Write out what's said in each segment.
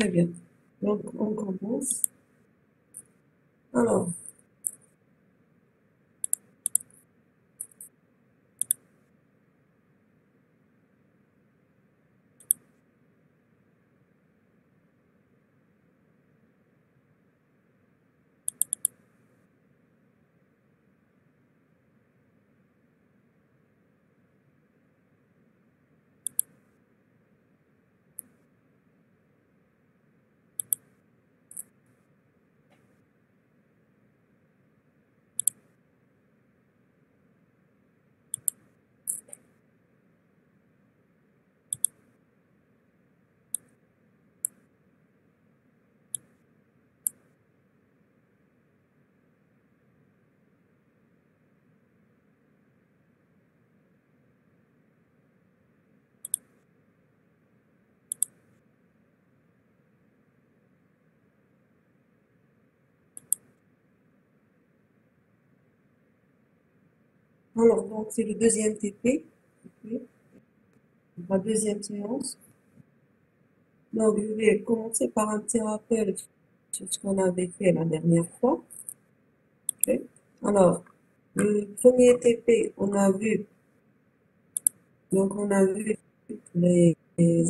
Très bien. Donc, on commence. Alors, donc c'est le deuxième TP, ok, la deuxième séance. Donc, je vais commencer par un petit rappel sur ce qu'on avait fait la dernière fois. Ok. Alors, le premier TP, on a vu, donc on a vu les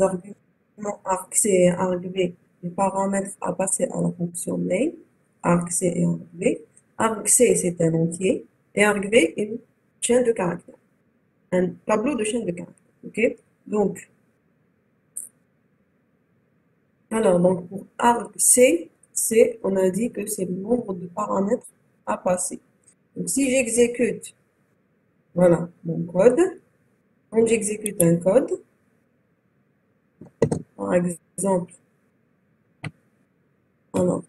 arguments argc et argv, les paramètres à passer à la fonction main, argc et argv. Argc, c'est un entier, et argv, une chaîne de caractères, un tableau de chaîne de caractères. Ok. Donc, alors, donc pour argc, on a dit que c'est le nombre de paramètres à passer. Donc, si j'exécute, voilà, mon code, quand j'exécute un code, par exemple, alors,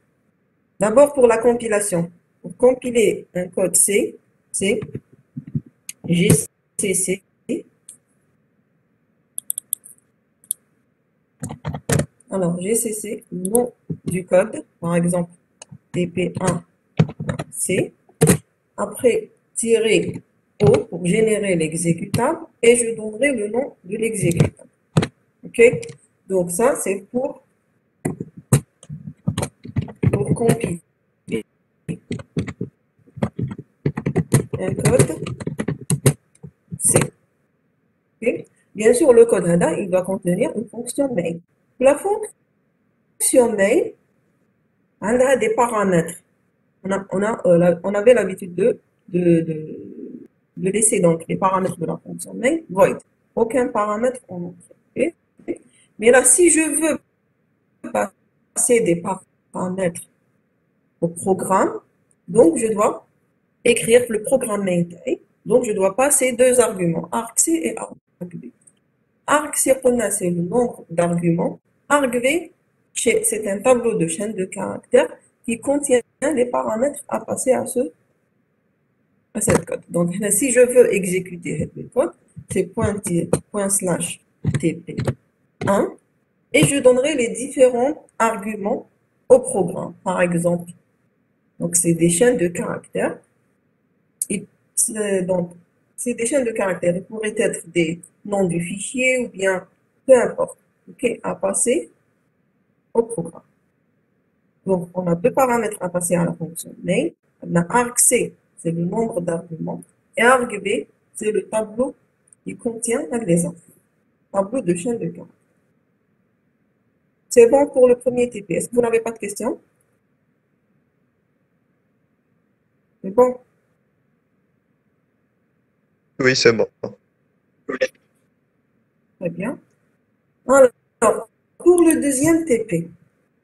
d'abord pour la compilation. Pour compiler un code C, c'est gcc, alors gcc, le nom du code, par exemple, tp1c, après, tirer O pour générer l'exécutable, et je donnerai le nom de l'exécutable. Ok? Donc ça, c'est pour compiler un code C. Okay? Bien sûr, le code HADA, il doit contenir une fonction main. La fonction main, elle a des paramètres. On avait l'habitude de laisser donc les paramètres de la fonction main void. Aucun paramètre en entrée. Okay? Mais là, si je veux passer des paramètres au programme, donc je dois écrire le programme main type. Donc je dois passer deux arguments, argc et argv. Argc, c'est le nombre d'arguments. Argv, c'est un tableau de chaîne de caractères qui contient les paramètres à passer à cette code. Donc si je veux exécuter le code, c'est point slash tp1 et je donnerai les différents arguments au programme. Par exemple, donc c'est des chaînes de caractères. Donc, c'est des chaînes de caractères. Ils pourraient être des noms du fichier ou bien peu importe. OK, à passer au programme. Donc, on a deux paramètres à passer à la fonction main. On a argc, c'est le nombre d'arguments. Et argv, c'est le tableau qui contient les infos. Tableau de chaîne de caractères. C'est bon pour le premier TP. Est-ce que vous n'avez pas de questions? C'est bon? Oui, c'est bon. Très bien. Alors, pour le deuxième TP,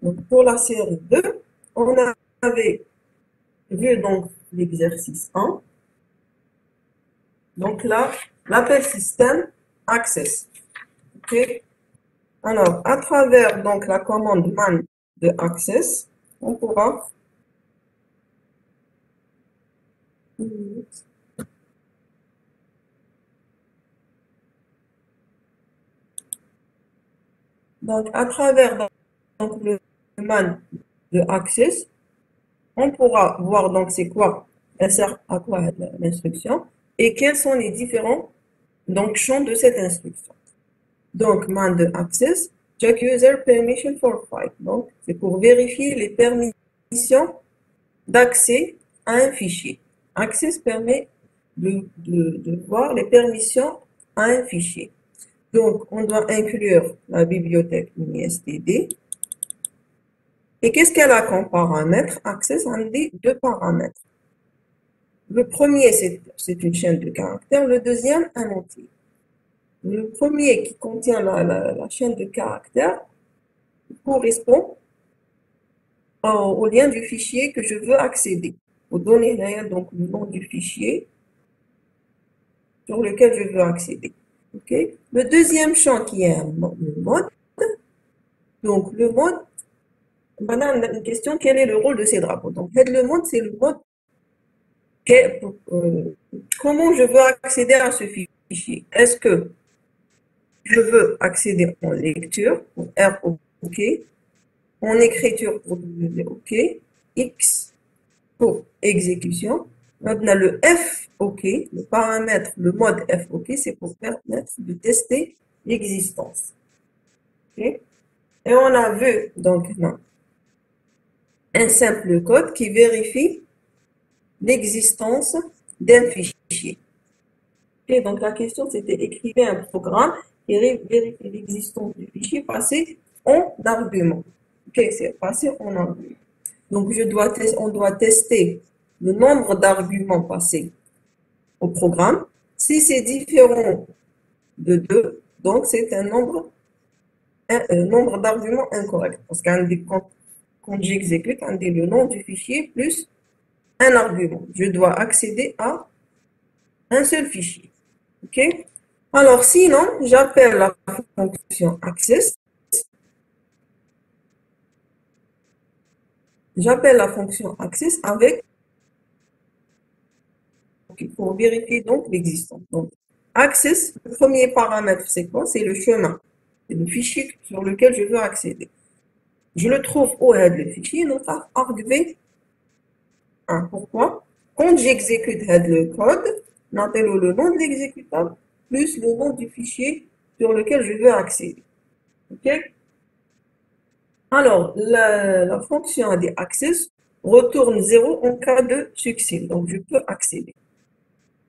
donc pour la série 2, on avait vu donc l'exercice 1. Donc là, l'appel système access. OK? Alors, à travers donc la commande man de access, on pourra donc à travers donc, le man de access, on pourra voir donc c'est quoi, elle sert à quoi l'instruction et quels sont les différents donc champs de cette instruction. Donc man de access, Check user permission for file. Donc, c'est pour vérifier les permissions d'accès à un fichier. Access permet de voir les permissions à un fichier. Donc, on doit inclure la bibliothèque UniSTD. Et qu'est-ce qu'elle a comme paramètre? Access a deux paramètres. Le premier, c'est une chaîne de caractères. Le deuxième, un entier. Le premier qui contient la chaîne de caractères correspond au lien du fichier que je veux accéder. Aux données réelles, donc le nom du fichier sur lequel je veux accéder. Okay? Le deuxième champ qui est le mode. Donc le mode, maintenant on a une question, quel est le rôle de ces drapeaux? Donc le mode, c'est le mode comment je veux accéder à ce fichier. Est-ce que je veux accéder en lecture, pour R, OK, en écriture pour W, OK, X pour exécution. Maintenant, le F, OK, le paramètre, le mode F, OK, c'est pour permettre de tester l'existence. OK? Et on a vu, donc, un simple code qui vérifie l'existence d'un fichier. Okay? Donc, la question, c'était écrivez un programme qui vérifie l'existence du fichier passé en argument. OK, c'est passé en argument. Donc, on doit tester le nombre d'arguments passés au programme. Si c'est différent de 2, donc c'est un nombre d'arguments incorrect. Parce quand j'exécute, on dit le nom du fichier plus un argument. Je dois accéder à un seul fichier. OK? Alors, sinon, j'appelle la fonction access. J'appelle la fonction access avec pour vérifier donc l'existence. Donc, access, le premier paramètre, c'est quoi? C'est le chemin. C'est le fichier sur lequel je veux accéder. Je le trouve au head le fichier, notre argv 1. Pourquoi? Quand j'exécute head le code, n'appelle le nom de l'exécutable plus le nom du fichier sur lequel je veux accéder. OK? Alors, la fonction des access retourne 0 en cas de succès. Donc, je peux accéder.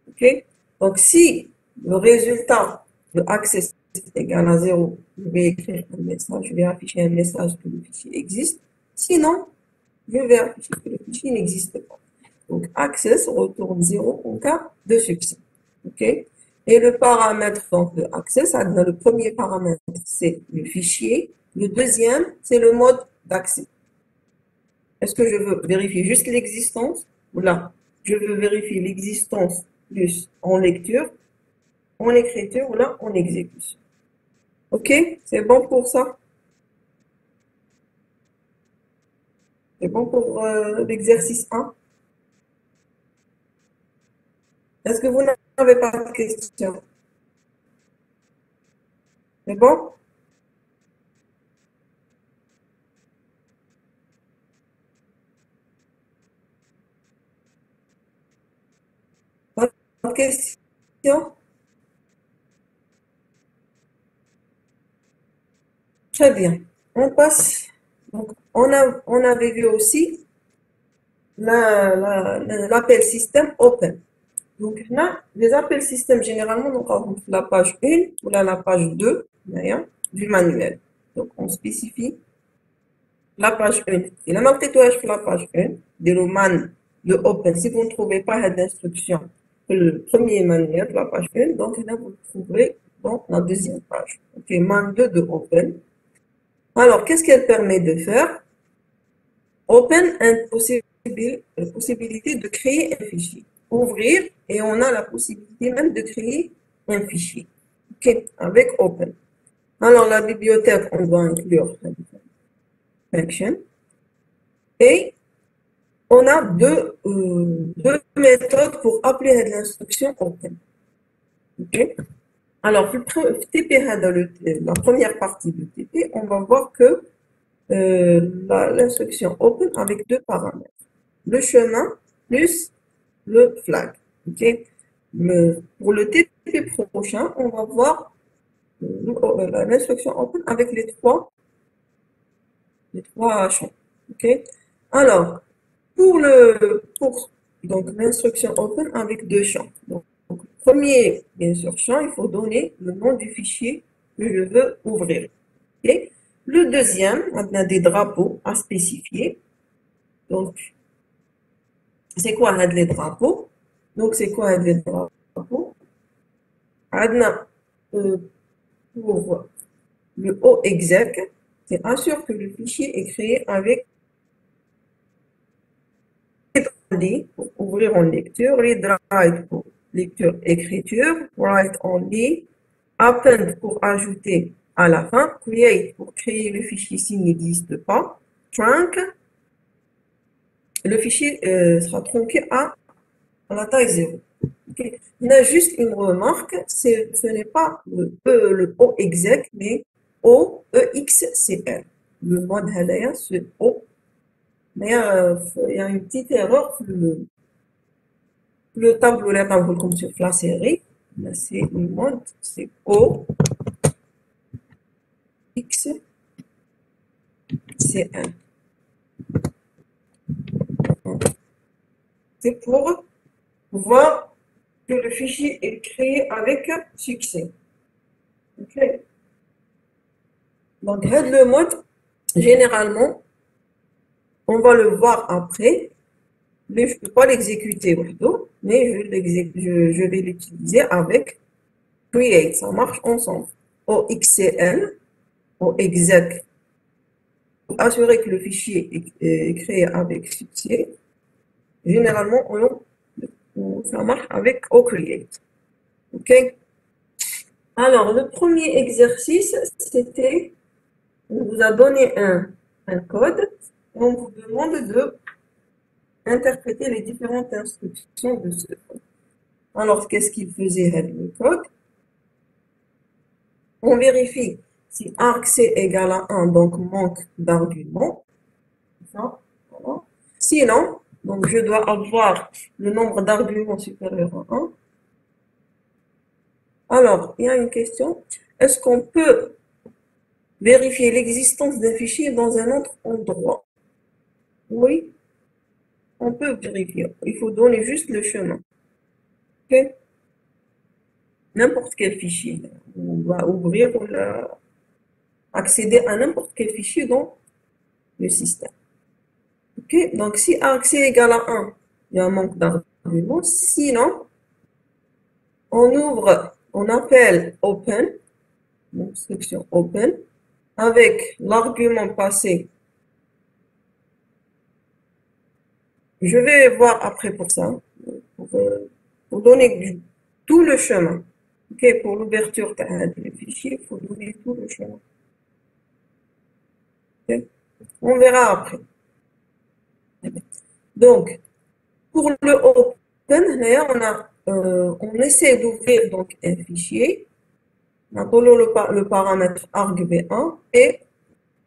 OK? Donc, si le résultat de access est égal à 0, je vais écrire un message, je vais afficher un message que le fichier existe. Sinon, je vais afficher que le fichier n'existe pas. Donc, access retourne 0 en cas de succès. OK? Et le paramètre donc, de access, le premier paramètre, c'est le fichier. Le deuxième, c'est le mode d'accès. Est-ce que je veux vérifier juste l'existence? Ou là, je veux vérifier l'existence plus en lecture, en écriture ou là en exécution. OK? C'est bon pour ça? C'est bon pour l'exercice 1? Est-ce que vous n'avez pas de questions? C'est bon? Pas de questions? Très bien. On passe. Donc, on avait vu aussi l'appel système open. Donc là, les appels système, généralement, donc, on rentre la page 1 ou là, la page 2 d'ailleurs, du manuel. Donc, on spécifie la page 1. Et la marque pour la page 1, de man de open. Si vous ne trouvez pas d'instruction que le premier manuel de la page 1, donc là, vous le trouverez dans la deuxième page. OK, man 2 de open. Alors, qu'est-ce qu'elle permet de faire? Open a la possibilité de créer un fichier. Ouvrir, et on a la possibilité même de créer un fichier. OK, avec Open. Alors, la bibliothèque, on doit inclure function. Et on a deux méthodes pour appeler l'instruction Open. OK. Alors, TP, dans la première partie du TP, on va voir que l'instruction Open avec deux paramètres. Le chemin plus le flag. OK? Pour le TP prochain, on va voir l'instruction open avec les trois champs. OK? Alors, pour donc l'instruction open avec deux champs. Donc, premier, bien sûr, champ, il faut donner le nom du fichier que je veux ouvrir. OK? Le deuxième, on a des drapeaux à spécifier. Donc, c'est quoi les drapeaux? Donc, c'est quoi les drapeaux? On a, pour le OExec, c'est assure que le fichier est créé avec read pour ouvrir en lecture, read write pour lecture écriture, write only, append pour ajouter à la fin, create pour créer le fichier s'il n'existe pas, trunk, le fichier sera tronqué à la taille 0. Okay. Il y a juste une remarque, ce n'est pas le OExec, mais OEXCL. Le mode هذايا c'est O. Mais il y a une petite erreur le tableau là comme sur la série. Là, c'est le mode, c'est OXCL. C'est pour voir que le fichier est créé avec succès. Okay. Donc, le mode, généralement, on va le voir après, mais je ne peux pas l'exécuter, mais je vais l'utiliser avec create. Ça marche ensemble. OXCL, OExec, pour assurer que le fichier est créé avec succès. Généralement, ça marche avec OCreate. OK? Alors, le premier exercice, c'était, on vous a donné un code et on vous demande de interpréter les différentes instructions de ce code. Alors, qu'est-ce qu'il faisait avec le code? On vérifie si argc égale à 1, donc manque d'argument. Voilà. Sinon, donc je dois avoir le nombre d'arguments supérieur à 1. Alors, il y a une question. Est-ce qu'on peut vérifier l'existence d'un fichier dans un autre endroit? Oui, on peut vérifier. Il faut donner juste le chemin. OK? N'importe quel fichier. On va ouvrir ou accéder à n'importe quel fichier dans le système. OK? Donc, si argc égale à 1, il y a un manque d'arguments. Sinon, on appelle open, l'instruction open, avec l'argument passé. Je vais voir après pour ça, pour donner tout le chemin. OK, pour l'ouverture du fichier, il faut donner tout le chemin. Okay? On verra après. Donc, pour le open, on essaie d'ouvrir donc un fichier. On a le paramètre argv1 et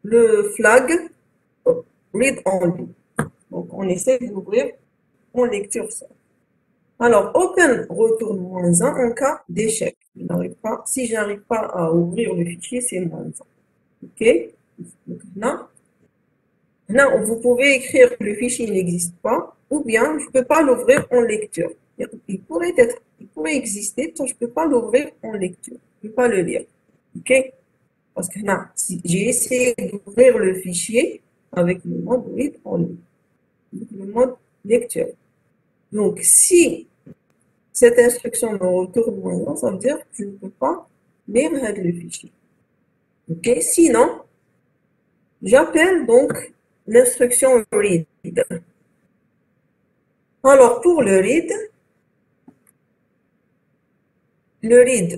le flag read only. Donc, on essaie d'ouvrir en lecture seule. Alors, open retourne -1 en cas d'échec. Si je n'arrive pas à ouvrir le fichier, c'est -1. OK? Donc, là, vous pouvez écrire que le fichier n'existe pas, ou bien je ne peux pas l'ouvrir en lecture. Il pourrait exister, mais je ne peux pas l'ouvrir en lecture. Je ne peux pas le lire. OK? Parce que là, si j'ai essayé d'ouvrir le fichier avec le mode read only, le mode lecture. Donc, si cette instruction me retourne -1, ça veut dire que je ne peux pas lire le fichier. OK? Sinon, j'appelle donc l'instruction read. Alors, pour le read,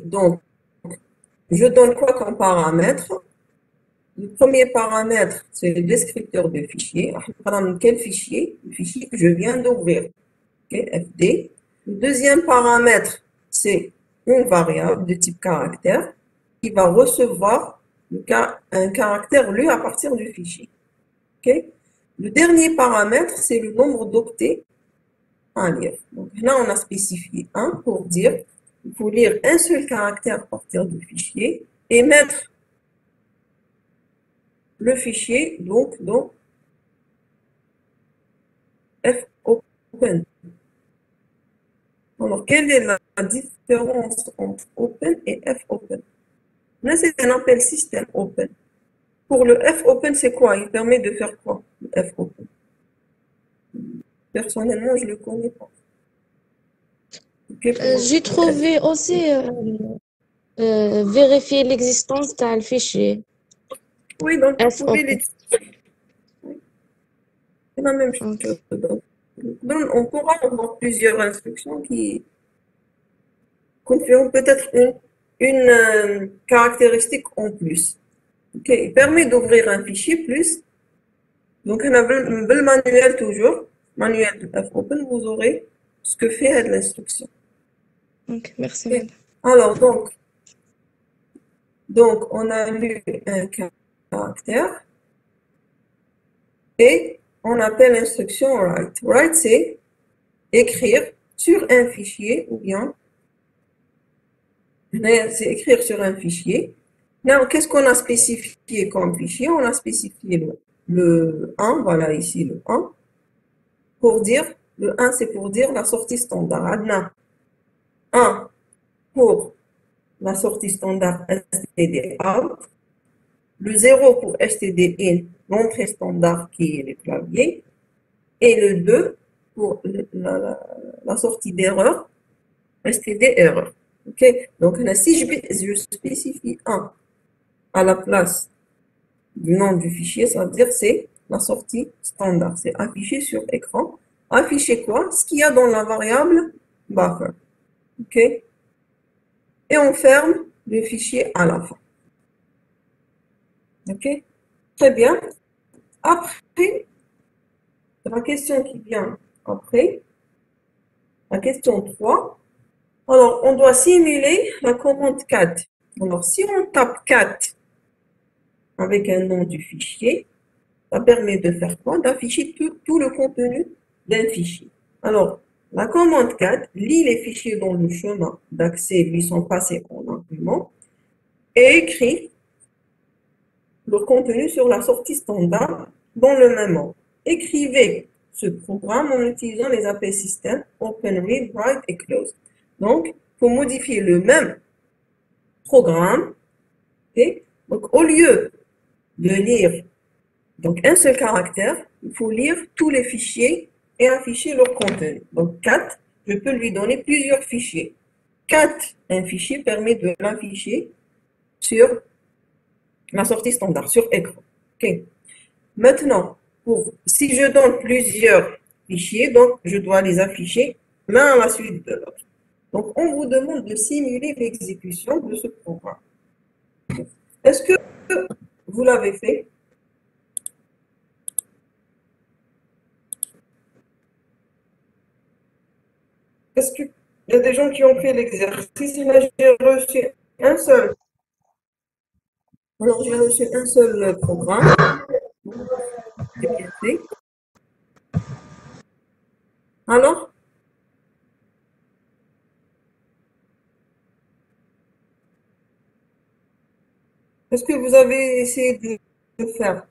donc, je donne quoi comme paramètre? Le premier paramètre, c'est le descripteur de fichier. Quel fichier? Le fichier que je viens d'ouvrir. Okay, FD. Le deuxième paramètre, c'est une variable de type caractère qui va recevoir un caractère lu à partir du fichier. Okay? Le dernier paramètre, c'est le nombre d'octets à lire. Donc là, on a spécifié 1 pour dire qu'il faut lire un seul caractère à partir du fichier et mettre le fichier donc dans fopen. Alors, quelle est la différence entre open et fopen? Là, c'est un appel système open. Pour le fopen, c'est quoi? Il permet de faire quoi, le fopen? Personnellement, je le connais pas. Ok, pour J'ai le F. trouvé aussi vérifier l'existence d'un fichier Oui, donc vous pouvez fopen. l'utiliser. C'est la même Ok. chose. Donc, on pourra avoir plusieurs instructions qui confirment peut-être une caractéristique en plus. Ok, il permet d'ouvrir un fichier plus. Donc, on a le manuel toujours, manuel de fopen, vous aurez ce que fait l'instruction. Ok, merci, Ok. madame. Alors, donc, on a lu un caractère et on appelle l'instruction write. Write, c'est écrire sur un fichier ou bien c'est écrire sur un fichier. Now, qu'est-ce qu'on a spécifié comme fichier? On a spécifié le 1, voilà ici le 1, pour dire, le 1 c'est pour dire la sortie standard. Adna, 1 pour la sortie standard std out, le 0 pour std in, l'entrée standard qui est le clavier, et le 2 pour la sortie d'erreur, std erreur. Ok, donc là, si je spécifie 1 à la place du nom du fichier, ça veut dire c'est la sortie standard. C'est affiché sur écran. Afficher quoi? Ce qu'il y a dans la variable buffer. OK? Et on ferme le fichier à la fin. OK? Très bien. Après, la question qui vient après, la question 3. Alors, on doit simuler la commande cat. Alors, si on tape cat avec un nom du fichier, ça permet de faire quoi? D'afficher tout le contenu d'un fichier. Alors, la commande cat lit les fichiers dont le chemin d'accès lui sont passés en argument et écrit le contenu sur la sortie standard dans le même ordre. Écrivez ce programme en utilisant les appels système open, read, write et close. Donc, pour modifier le même programme, okay, donc au lieu de lire donc un seul caractère, il faut lire tous les fichiers et afficher leur contenu. Donc 4, je peux lui donner plusieurs fichiers. 4, un fichier permet de l'afficher sur la sortie standard, sur écran. Ok. Maintenant, si je donne plusieurs fichiers, donc je dois les afficher l'un à la suite de l'autre. Donc on vous demande de simuler l'exécution de ce programme. Est-ce que vous l'avez fait? Est-ce qu'il y a des gens qui ont fait l'exercice? Là, j'ai reçu un seul. Alors, j'ai reçu un seul programme. C'est bien fait. Alors, est-ce que vous avez essayé de le faire?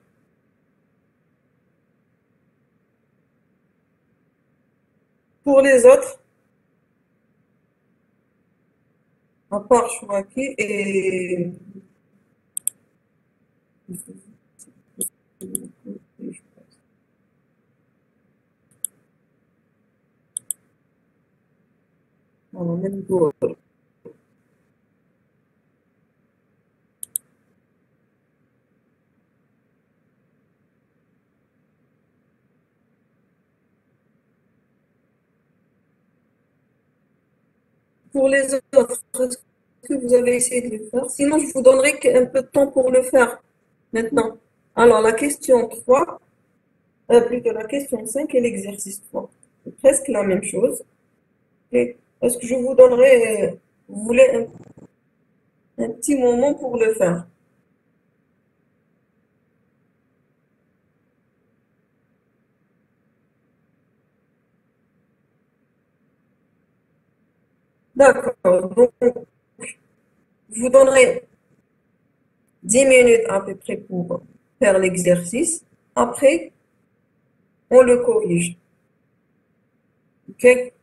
Pour les autres, à part Chouraki et... Non, même Go. Pour les autres, est-ce que vous avez essayé de le faire? Sinon, je vous donnerai un peu de temps pour le faire maintenant. Alors, la question 3, plutôt la question 5 et l'exercice 3. C'est presque la même chose. Et est-ce que je vous donnerai, vous voulez un petit moment pour le faire? D'accord. Donc, je vous donnerai 10 minutes à peu près pour faire l'exercice. Après, on le corrige. OK?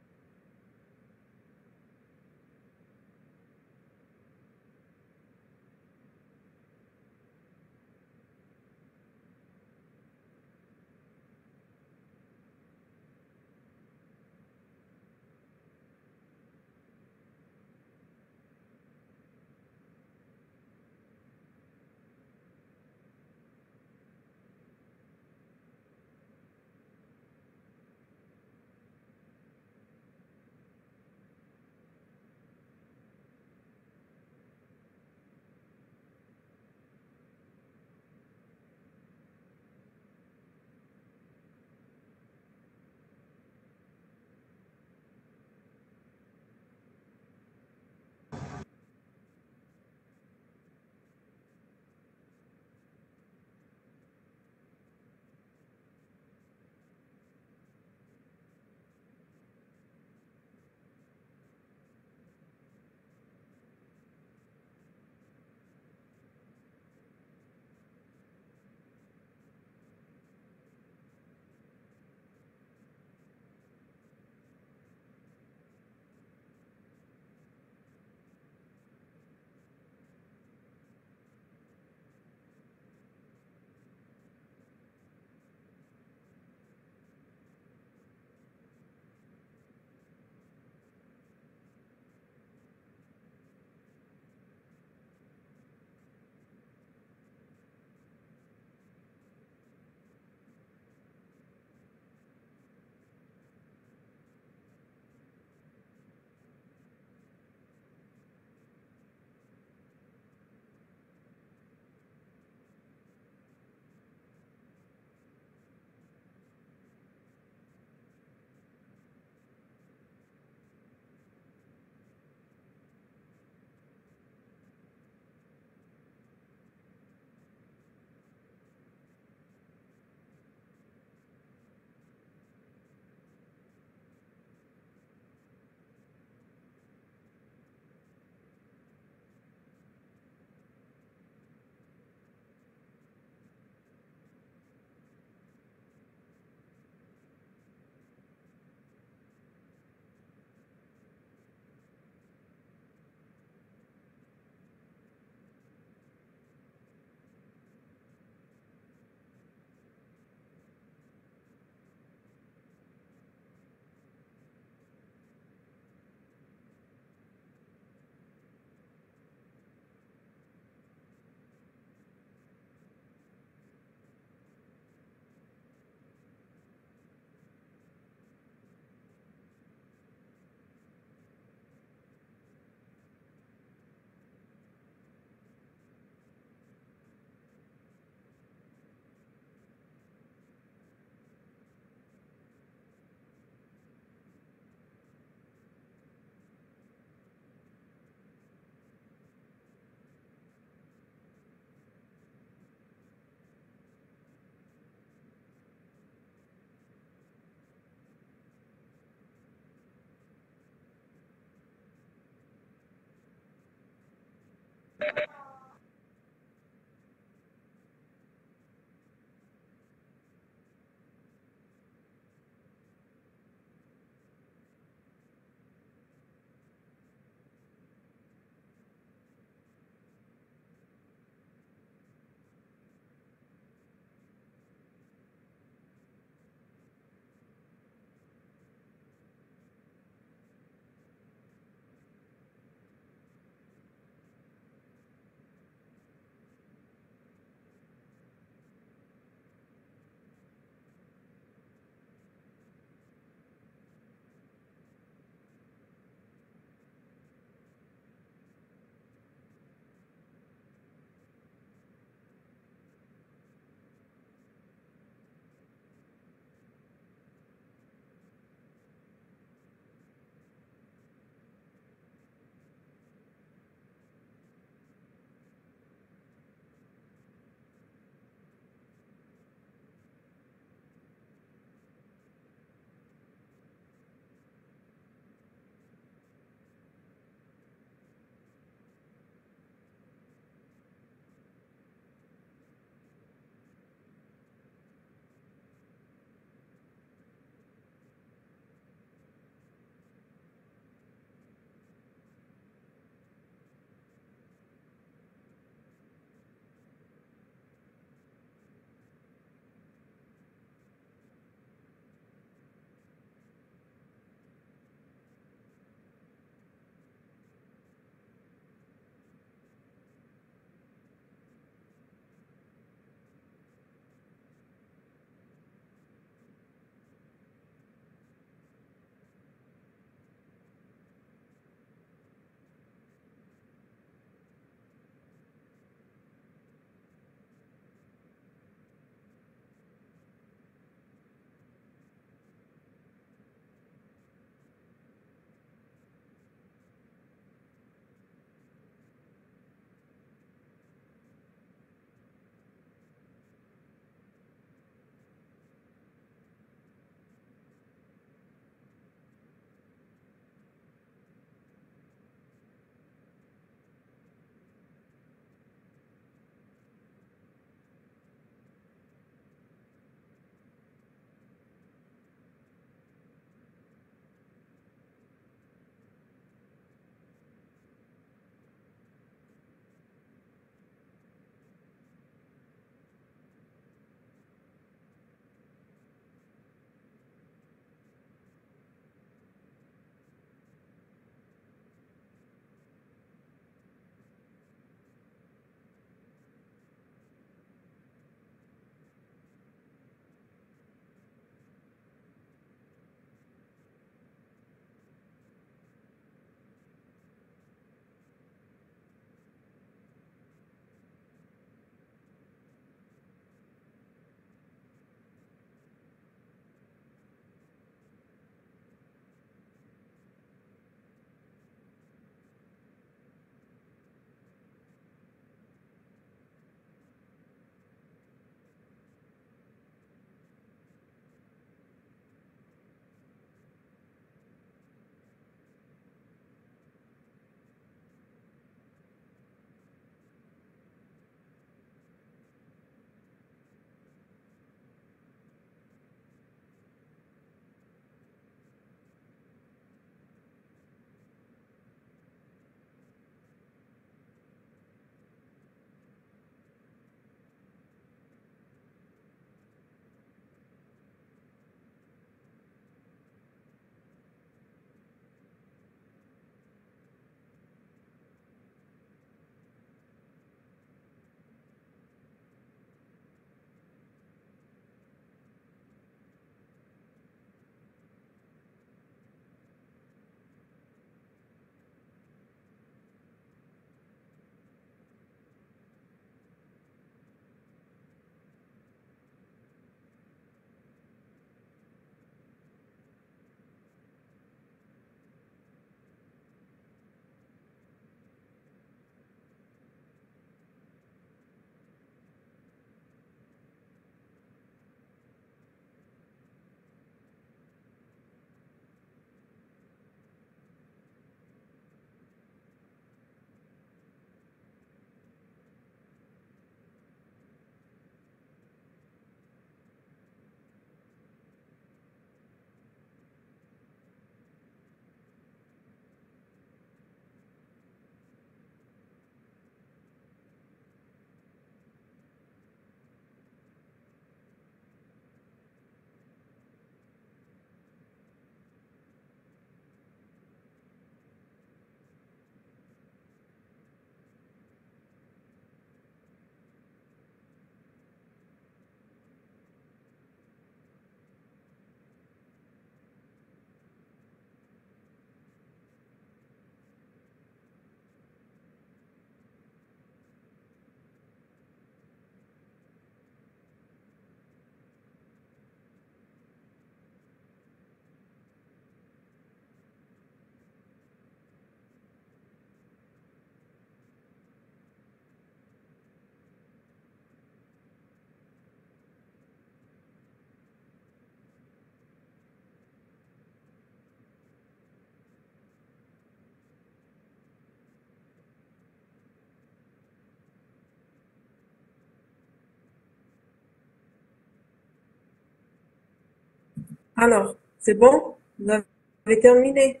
Alors, c'est bon? Vous avez terminé?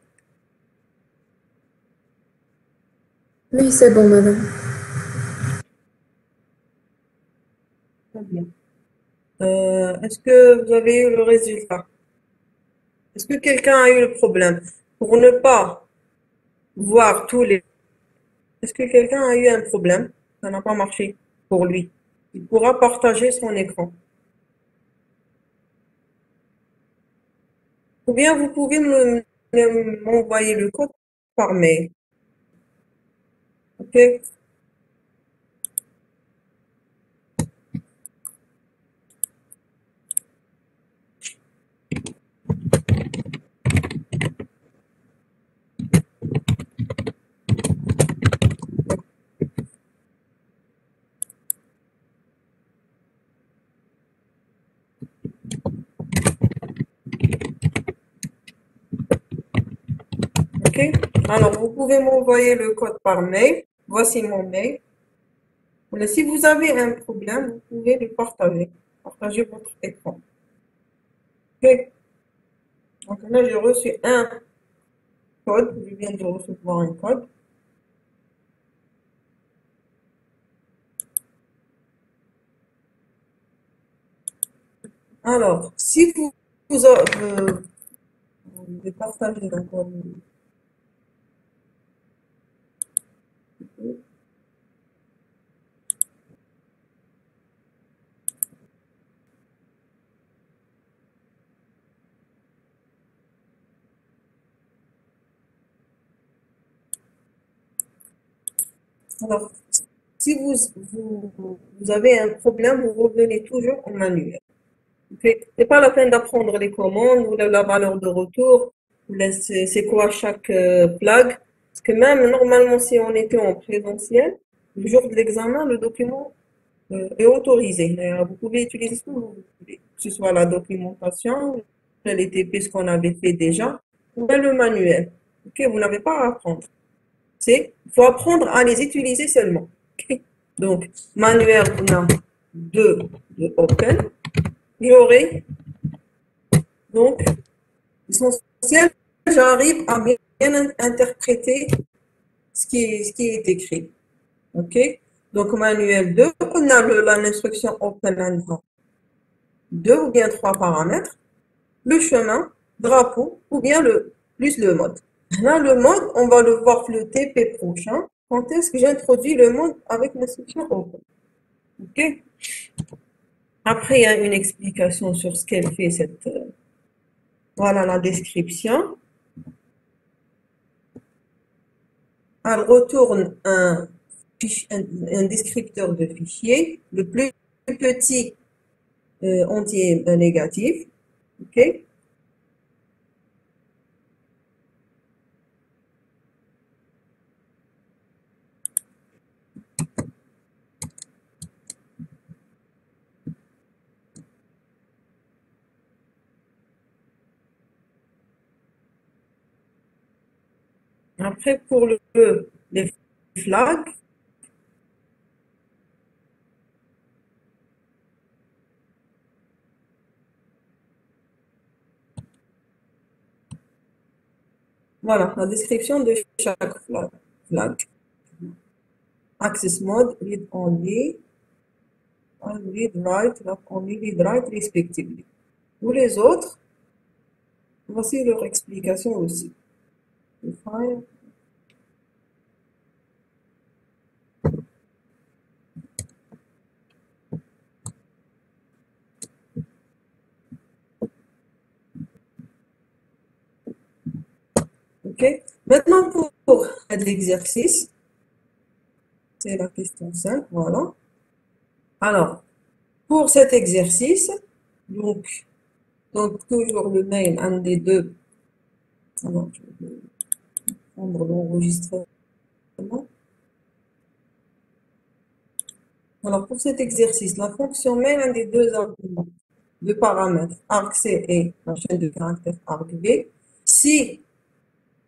Oui, c'est bon, madame. Très bien. Est-ce que vous avez eu le résultat? Est-ce que quelqu'un a eu le problème? Pour ne pas voir tous les... Est-ce que quelqu'un a eu un problème? Ça n'a pas marché pour lui. Il pourra partager son écran. Ou bien vous pouvez m'envoyer le code par mail. OK? OK? Alors, vous pouvez m'envoyer le code par mail. Voici mon mail. Voilà, si vous avez un problème, vous pouvez le partager. Partagez votre écran. OK? Donc là, j'ai reçu un code. Je viens de recevoir un code. Alors, si vous devez partager encore. Alors, si vous avez un problème, vous revenez toujours au manuel. C'est pas la peine d'apprendre les commandes ou la valeur de retour, ou c'est quoi chaque flag. Parce que même normalement, si on était en présentiel, le jour de l'examen, le document est autorisé. Vous pouvez utiliser ce que vous voulez, que ce soit la documentation, les TP, ce qu'on avait fait déjà, ou bien le manuel. Ok, vous n'avez pas à apprendre. Il faut apprendre à les utiliser seulement. Ok. Donc, manuel, on a deux de Open. J'aurai donc essentiel, j'arrive à bien interpréter ce qui est écrit. OK? Donc, manuel 2, on a l'instruction Open and deux ou bien trois paramètres, le chemin, drapeau, ou bien plus le mode. Là, le mode, on va le voir le TP prochain. Quand est-ce que j'introduis le mode avec l'instruction Open? OK? Après, il y a une explication sur ce qu'elle fait, voilà la description. Elle retourne un descripteur de fichier, le plus petit entier négatif. OK? Après, pour les flags, voilà la description de chaque flag. Access mode, read only, read write, left only, read write, respectively. Pour les autres, voici leur explication aussi. Define. OK? Maintenant, pour l'exercice, c'est la question 5, voilà. Alors, pour cet exercice, donc, toujours le mail, un des deux. Alors, je vais prendre l'enregistrement. Alors, pour cet exercice, la fonction mail, un des deux arguments, deux paramètres, argc et la chaîne de caractères argv. Si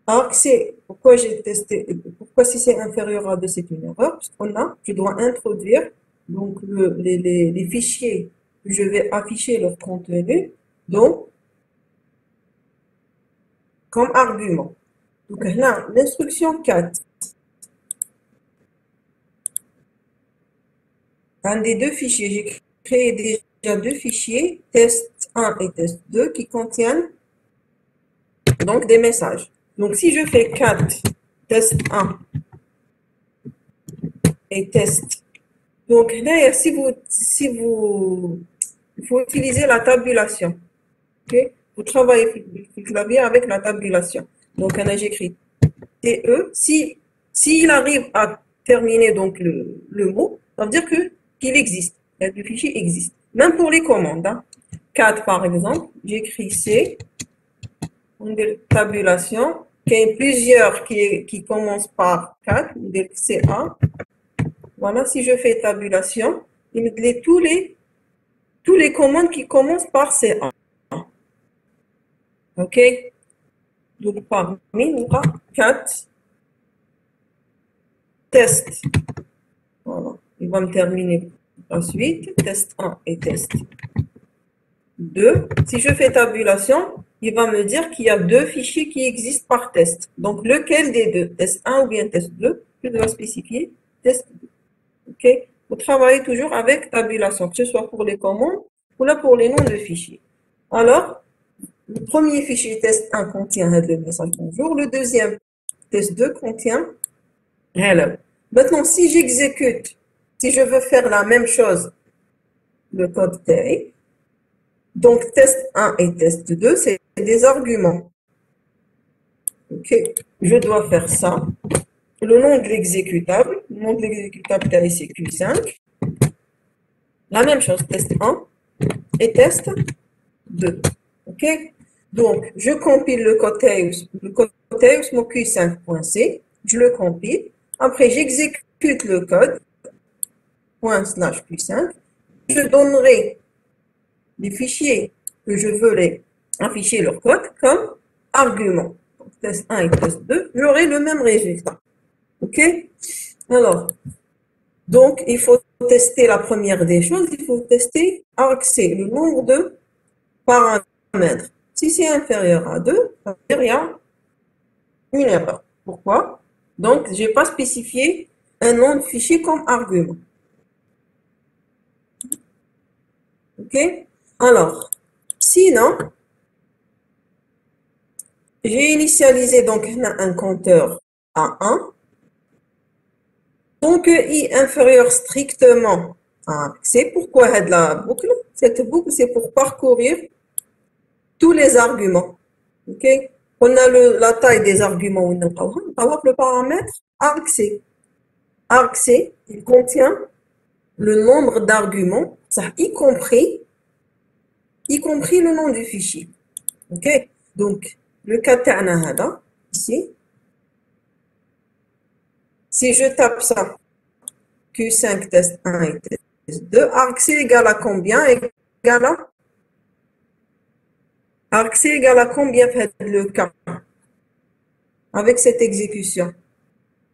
argc, pourquoi j'ai testé, pourquoi si c'est inférieur à 2, c'est une erreur, parce qu'on a, je dois introduire donc les fichiers que je vais afficher leur contenu, donc comme argument. Donc là, l'instruction 4. Un des deux fichiers, j'ai créé déjà deux fichiers, test 1 et test 2, qui contiennent donc des messages. Donc si je fais 4, test 1 et test. Donc là, il faut utiliser la tabulation. Okay? Vous travaillez le clavier avec la tabulation. Donc là, j'écris TE. S'il arrive à terminer donc le mot, ça veut dire qu'il existe. Le fichier existe. Même pour les commandes. Hein. 4 par exemple, j'écris C, tabulation, il y a plusieurs qui commencent par 4, CA. Voilà, si je fais tabulation, il me dit tous les commandes qui commencent par CA. OK? Donc, parmi, il y aura 4 tests. Voilà, il va me terminer ensuite, test 1 et test 2. Si je fais tabulation, il va me dire qu'il y a deux fichiers qui existent par test. Donc, lequel des deux, test 1 ou bien test 2, je dois spécifier test 2. OK? Vous travaillez toujours avec tabulation, que ce soit pour les commandes ou là pour les noms de fichiers. Alors, le premier fichier test 1 contient le message bonjour. Le deuxième, test 2, contient hello. Maintenant, si j'exécute, si je veux faire la même chose, le code T, donc test 1 et test 2, c'est des arguments. OK, je dois faire ça. Le nom de l'exécutable, c'est Q5. La même chose, test 1 et test 2. OK, donc je compile le code Teus, mon Q5.c, je le compile. Après, j'exécute le code, ./Q5. Je donnerai les fichiers que je veux afficher leur code comme argument. Donc, test 1 et test 2, j'aurai le même résultat. OK? Alors, donc, il faut tester la première des choses, il faut tester argc, le nombre de paramètres. Si c'est inférieur à 2, ça veut dire qu'il y a une erreur. Pourquoi? Donc, je n'ai pas spécifié un nom de fichier comme argument. OK? Alors, sinon, j'ai initialisé donc un compteur à 1. Donc, I inférieur strictement à C. Pourquoi la boucle? Cette boucle, c'est pour parcourir tous les arguments. OK? On a la taille des arguments. On va voir le paramètre argc. Argc, il contient le nombre d'arguments, y compris le nom du fichier. OK? Donc, le cas تاعنا ici, si je tape ça, Q5 test 1 et test 2, argc égale à combien? Argc égale à combien fait le cas avec cette exécution?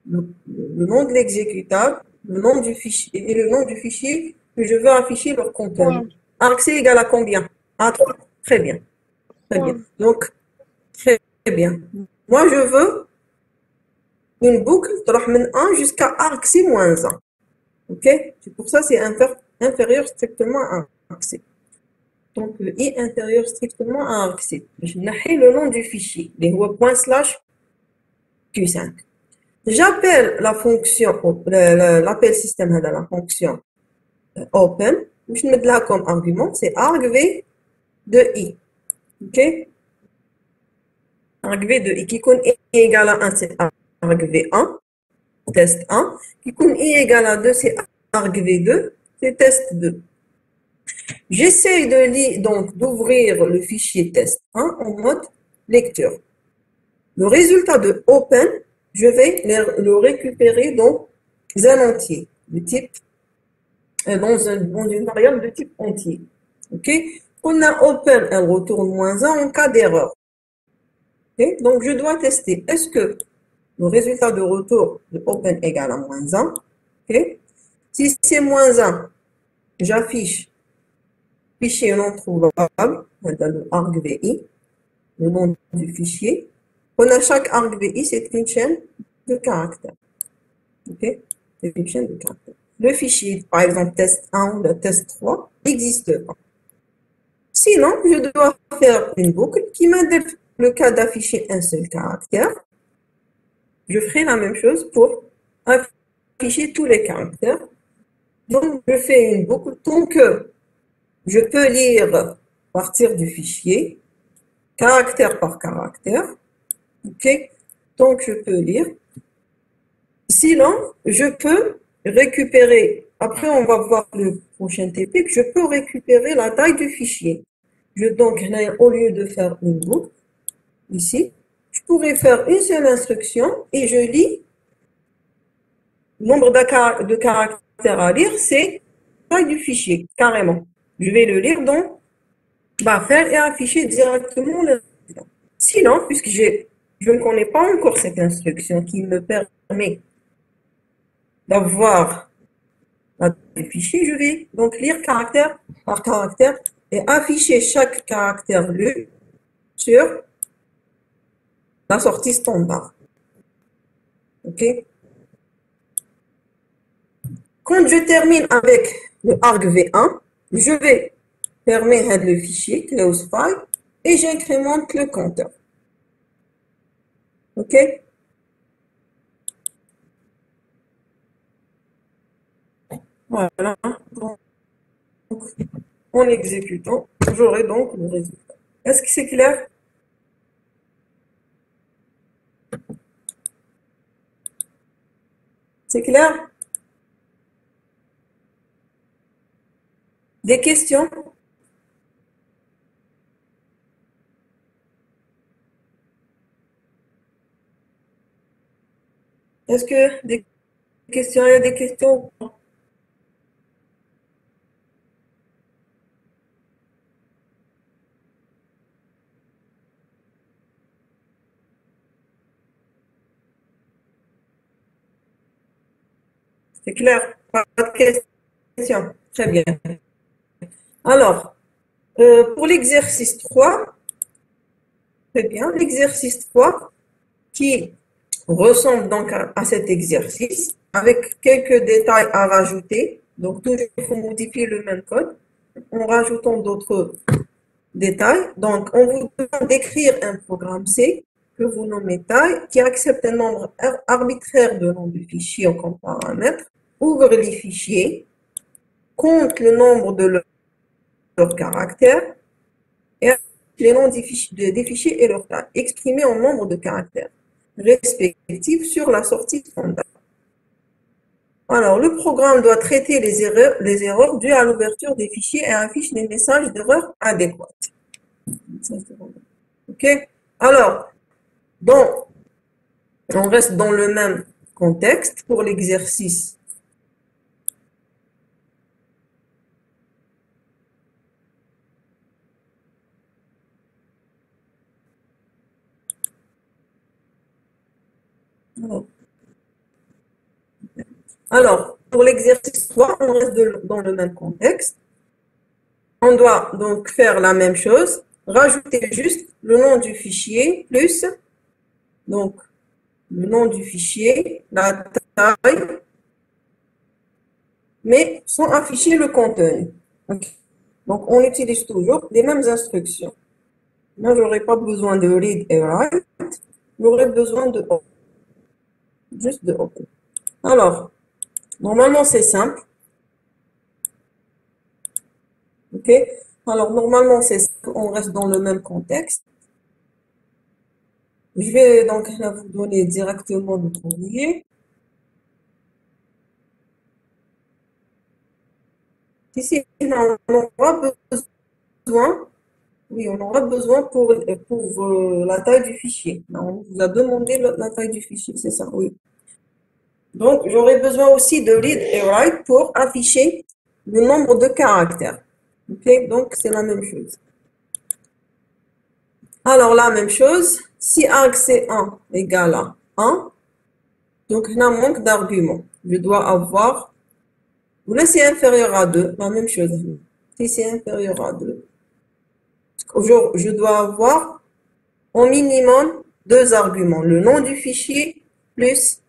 Le nom de l'exécutable, le nom du fichier et le nom du fichier que je veux afficher leur compteur. Argc égale à combien? À 3. Très bien. Très bien. Donc, très bien. Moi, je veux une boucle de 1 jusqu'à argc moins 1. OK? C'est pour ça c'est inférieur strictement à argc. Donc, I inférieur strictement à argc. Je n'ai le nom du fichier, ./Q5. J'appelle la fonction, l'appel système de la fonction open. Je mets là comme argument, c'est argv de I. OK? Argv de I qui est égal à 1, c'est argv1, test 1. Qui est I égal à 2, c'est argv2, c'est test 2. J'essaie donc d'ouvrir le fichier test 1 en mode lecture. Le résultat de open, je vais le récupérer dans un entier de type, dans une variable de type entier. OK? On a open, elle retourne -1 en cas d'erreur. Okay? Donc, je dois tester. Est-ce que le résultat de retour de open égale à -1? Okay? Si c'est -1, j'affiche fichier non trouvable, le argvi, le nom du fichier. On a chaque arc VI, c'est une chaîne de caractères. Ok? C'est une chaîne de caractères. Le fichier, par exemple, test 1 ou le test 3, n'existe pas. Sinon, je dois faire une boucle qui m'aide le cas d'afficher un seul caractère. Je ferai la même chose pour afficher tous les caractères. Donc, je fais une boucle tant que je peux lire à partir du fichier, caractère par caractère. Ok? Donc, je peux lire. Sinon, je peux récupérer, après on va voir le prochain TP, je peux récupérer la taille du fichier. Donc, au lieu de faire une boucle, ici, je pourrais faire une seule instruction et je lis le nombre de caractères à lire, c'est la taille du fichier, carrément. Je vais le lire donc, faire et afficher directement le résultat. Sinon, puisque je ne connais pas encore cette instruction qui me permet d'avoir la taille du fichier, je vais donc lire caractère par caractère et afficher chaque caractère lu sur la sortie standard. Ok? Quand je termine avec le arc V1, je vais fermer le fichier, close file, et j'incrémente le compteur. Ok? Voilà. Donc, en exécutant, j'aurai donc le résultat. Est-ce que c'est clair? C'est clair? Des questions? Est-ce que des questions, il y a des questions? C'est clair? Pas de questions? Très bien. Alors, pour l'exercice 3, très bien, l'exercice 3 qui ressemble donc à cet exercice avec quelques détails à rajouter. Donc, toujours, il faut modifier le même code en rajoutant d'autres détails. Donc, on vous demande d'écrire un programme C que vous nommez taille qui accepte un nombre arbitraire de noms de fichiers comme paramètre, ouvre les fichiers, compte le nombre de leurs caractères et les noms des fichiers et leur taille, exprimés en nombre de caractères respectifs sur la sortie standard. Alors, le programme doit traiter les erreurs dues à l'ouverture des fichiers et affiche des messages d'erreur adéquats. OK? Alors, on reste dans le même contexte pour l'exercice. Alors, pour l'exercice 3, on reste dans le même contexte. On doit donc faire la même chose, rajouter juste le nom du fichier plus, donc, le nom du fichier, la taille, mais sans afficher le contenu. Okay. Donc, on utilise toujours les mêmes instructions. Là, je n'aurai pas besoin de read et write, j'aurai besoin de open. Juste de open. Alors, normalement, c'est simple. OK? Alors, normalement, c'est simple. On reste dans le même contexte. Je vais donc là vous donner directement le courrier. Ici, on aura besoin, oui, on aura besoin pour la taille du fichier. On vous a demandé la taille du fichier, c'est ça, oui. Donc, j'aurai besoin aussi de read et write pour afficher le nombre de caractères. OK? Donc, c'est la même chose. Alors, la même chose, si arc C1 égale à 1, donc, il y a un manque d'arguments. Je dois avoir, ou là, c'est inférieur à 2, la même chose. Si c'est inférieur à 2, je dois avoir au minimum deux arguments, le nom du fichier plus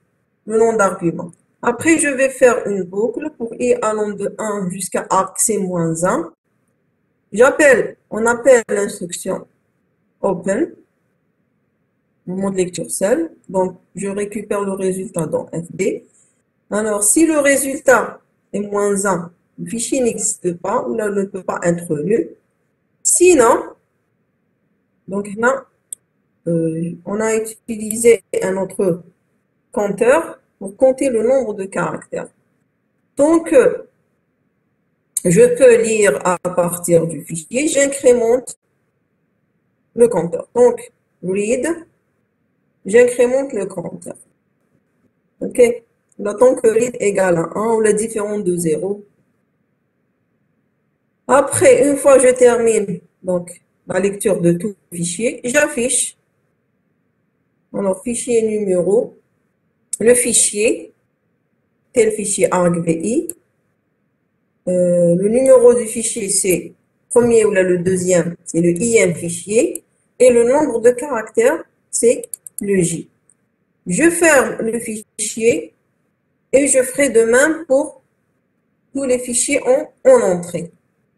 le nom d'argument. Après, je vais faire une boucle pour i allant de 1 jusqu'à argc-1. On appelle l'instruction open, moment de lecture seul. Donc, je récupère le résultat dans fd. Alors, si le résultat est -1, le fichier n'existe pas ou là ne peut pas être lu. Sinon, donc là, on a utilisé un autre compteur pour compter le nombre de caractères. Donc, je peux lire à partir du fichier, j'incrémente le compteur. Donc, read, j'incrémente le compteur. OK? Tant que read égale à 1 ou la différence de 0. Après, une fois que je termine donc, la lecture de tout fichier, j'affiche, alors fichier numéro, le fichier, tel fichier argvi. Le numéro du fichier, c'est premier ou là, le deuxième, c'est le IM fichier. Et le nombre de caractères, c'est le J. Je ferme le fichier et je ferai de même pour tous les fichiers en entrée.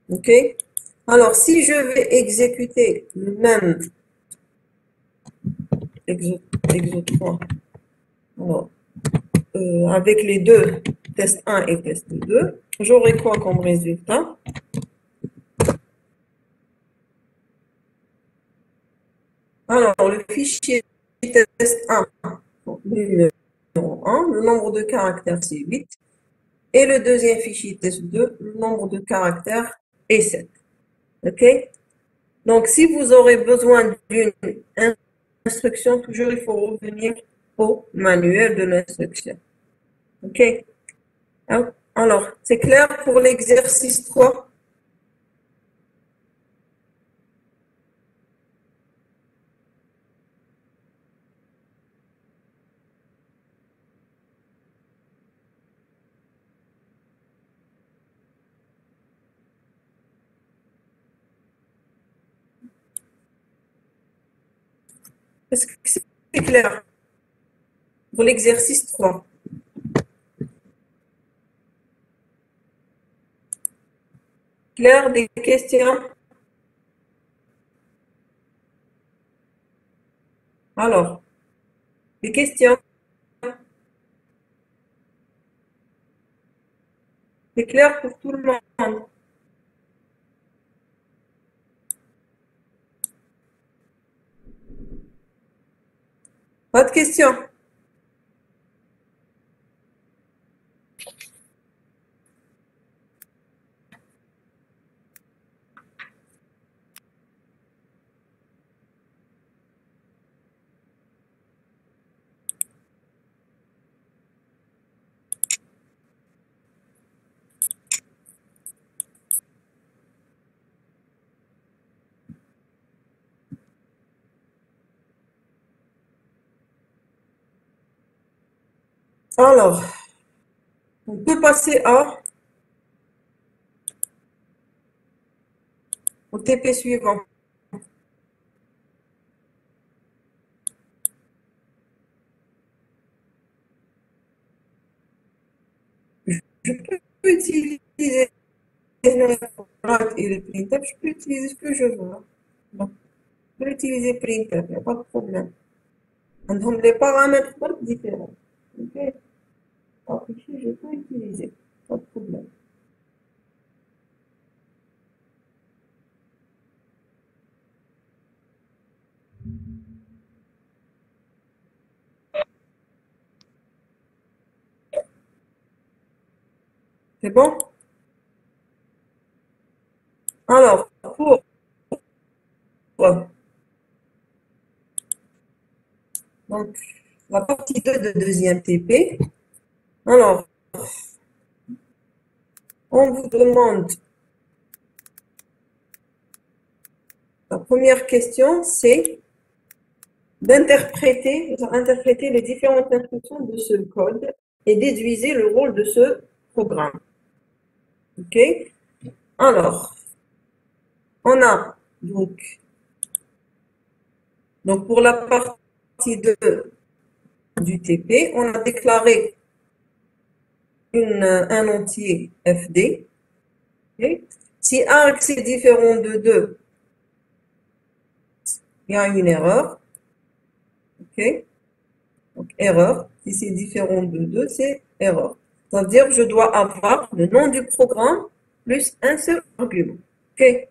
OK? Alors, si je vais exécuter le même exo 3, alors, avec les deux, test 1 et test 2, j'aurai quoi comme résultat? Alors, le fichier test 1, numéro 1, le nombre de caractères, c'est 8. Et le deuxième fichier test 2, le nombre de caractères est 7. OK? Donc, si vous aurez besoin d'une instruction, toujours il faut revenir au manuel de l'instruction. OK? Alors, c'est clair pour l'exercice 3? Est-ce que c'est clair pour l'exercice 3? Clair, des questions? Alors, des questions? C'est clair pour tout le monde? Pas de questions? Alors, on peut passer au TP suivant. Je peux utiliser le write et le printf, je peux utiliser ce que je veux. Donc, je peux utiliser printf, il n'y a pas de problème. Donc, les paramètres sont différents. OK? Alors, ici, je peux utiliser, pas de problème. C'est bon? Alors, pour donc, la partie 2 de deuxième TP, alors, on vous demande, la première question, c'est d'interpréter les différentes instructions de ce code et déduisez le rôle de ce programme. OK? Alors, on a donc pour la partie partie 2 du TP, on a déclaré un entier FD. Okay. Si arc c'est différent de 2, il y a une erreur. Ok. Donc, erreur. Si c'est différent de 2, c'est erreur. Ça veut dire que je dois avoir le nom du programme plus un seul argument. Ok.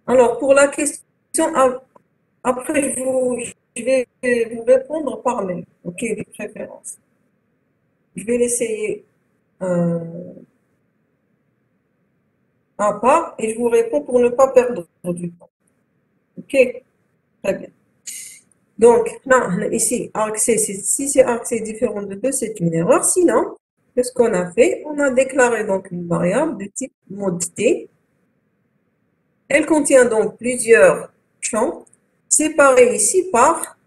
Alors, pour la question, après, je vais vous répondre par mail. Ok, de préférence. Je vais l'essayer à part et je vous réponds pour ne pas perdre du temps. Ok, très bien. Donc, là, ici, si c'est arc c'est différent de 2, c'est une erreur. Sinon, qu'est-ce qu'on a fait? On a déclaré donc une variable de type mode T. Elle contient donc plusieurs champs séparés ici par,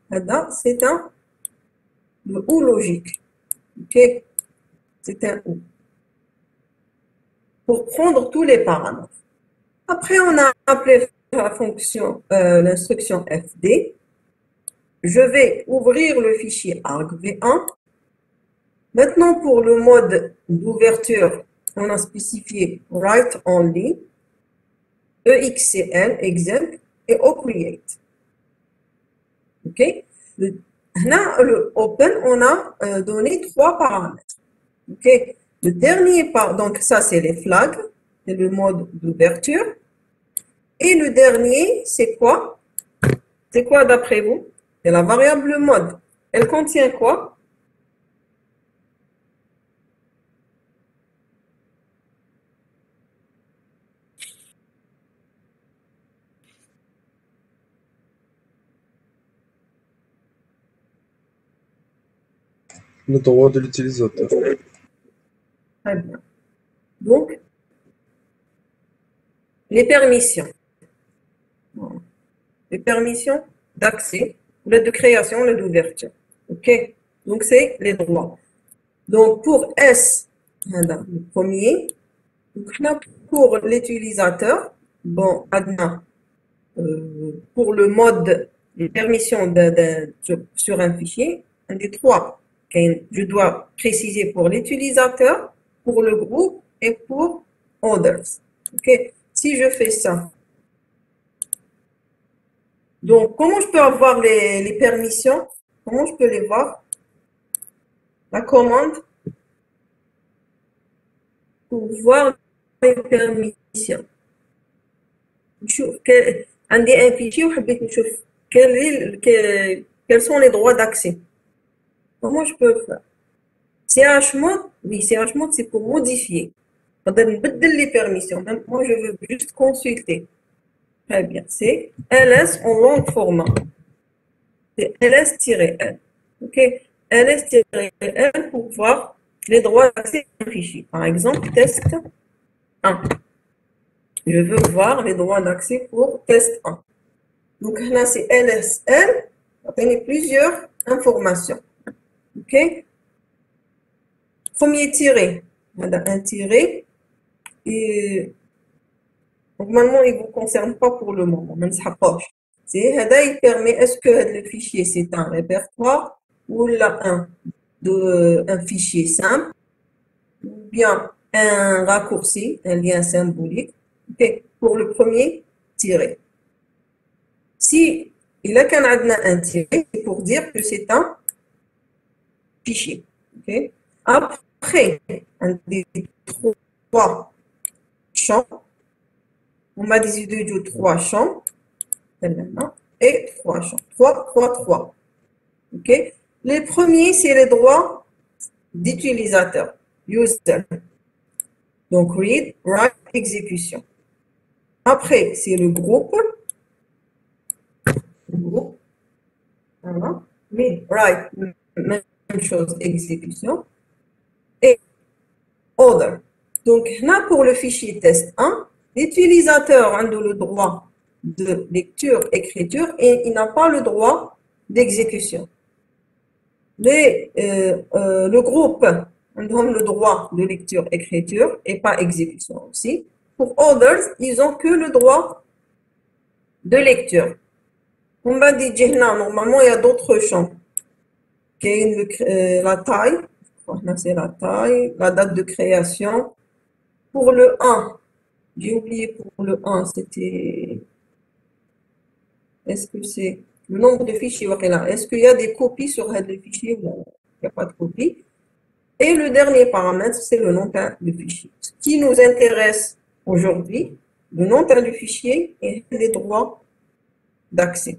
c'est un ou logique. Ok, c'est un ou. Pour prendre tous les paramètres. Après, on a appelé la fonction, l'instruction fd. Je vais ouvrir le fichier argv1. Maintenant, pour le mode d'ouverture, on a spécifié write only, excl, exemple, et ocreate. OK? Là, le open, on a donné 3 paramètres. OK? Le dernier, donc ça, c'est les flags, c'est le mode d'ouverture. Et le dernier, c'est quoi? C'est quoi d'après vous? C'est la variable mode. Elle contient quoi? Le droit de l'utilisateur. Très bien. Donc, les permissions. Les permissions d'accès, de création, d'ouverture. OK? Donc, c'est les droits. Donc, pour S, le premier, donc là, pour l'utilisateur, bon, pour le mode, les permissions sur un fichier, un des 3, je dois préciser pour l'utilisateur, pour le groupe et pour others. OK? Si je fais ça, donc, comment je peux avoir les permissions? Comment je peux les voir? La commande pour voir les permissions. نشوف عندي un fichier وحبيت نشوف quels sont les droits d'accès. Comment je peux faire? chmod, oui, chmod, c'est pour modifier. نقدر نبدل les permissions. Même moi, je veux juste consulter. Très bien. C'est ls en long format. C'est ls-l. OK? ls-l pour voir les droits d'accès à un fichier. Par exemple, test 1. Je veux voir les droits d'accès pour test 1. Donc là, c'est LSL. On a plusieurs informations. OK? Premier tiré. On a un tiré. Et normalement, il ne vous concerne pas pour le moment. Mais ça poche. Il permet, est-ce que le fichier, c'est un répertoire ou là, un fichier simple ou bien un raccourci, un lien symbolique. Okay. Pour le premier tiré. Si il a qu'un un tiré, c'est pour dire que c'est un fichier. Okay. Après, un des 3 champs, on m'a dit de 3 champs, et 3 champs. 3. Okay. Les premiers, c'est les droits d'utilisateur, user. Donc, read, write, exécution. Après, c'est le groupe. Voilà. Read, write, même chose, exécution. Et other. Donc, là, pour le fichier test 1, l'utilisateur a le droit de lecture, écriture, et il n'a pas le droit d'exécution. le groupe, on donne le droit de lecture-écriture et pas exécution aussi. Pour others, ils ont que le droit de lecture. On va dire, normalement, il y a d'autres champs. La taille, c'est la taille, la date de création. Pour le 1, j'ai oublié pour le 1, c'était, est-ce que c'est le nombre de fichiers, voilà. Est-ce qu'il y a des copies sur le fichier ou il n'y a pas de copie? Et le dernier paramètre, c'est le nom du fichier. Ce qui nous intéresse aujourd'hui, le nom du fichier et les droits d'accès.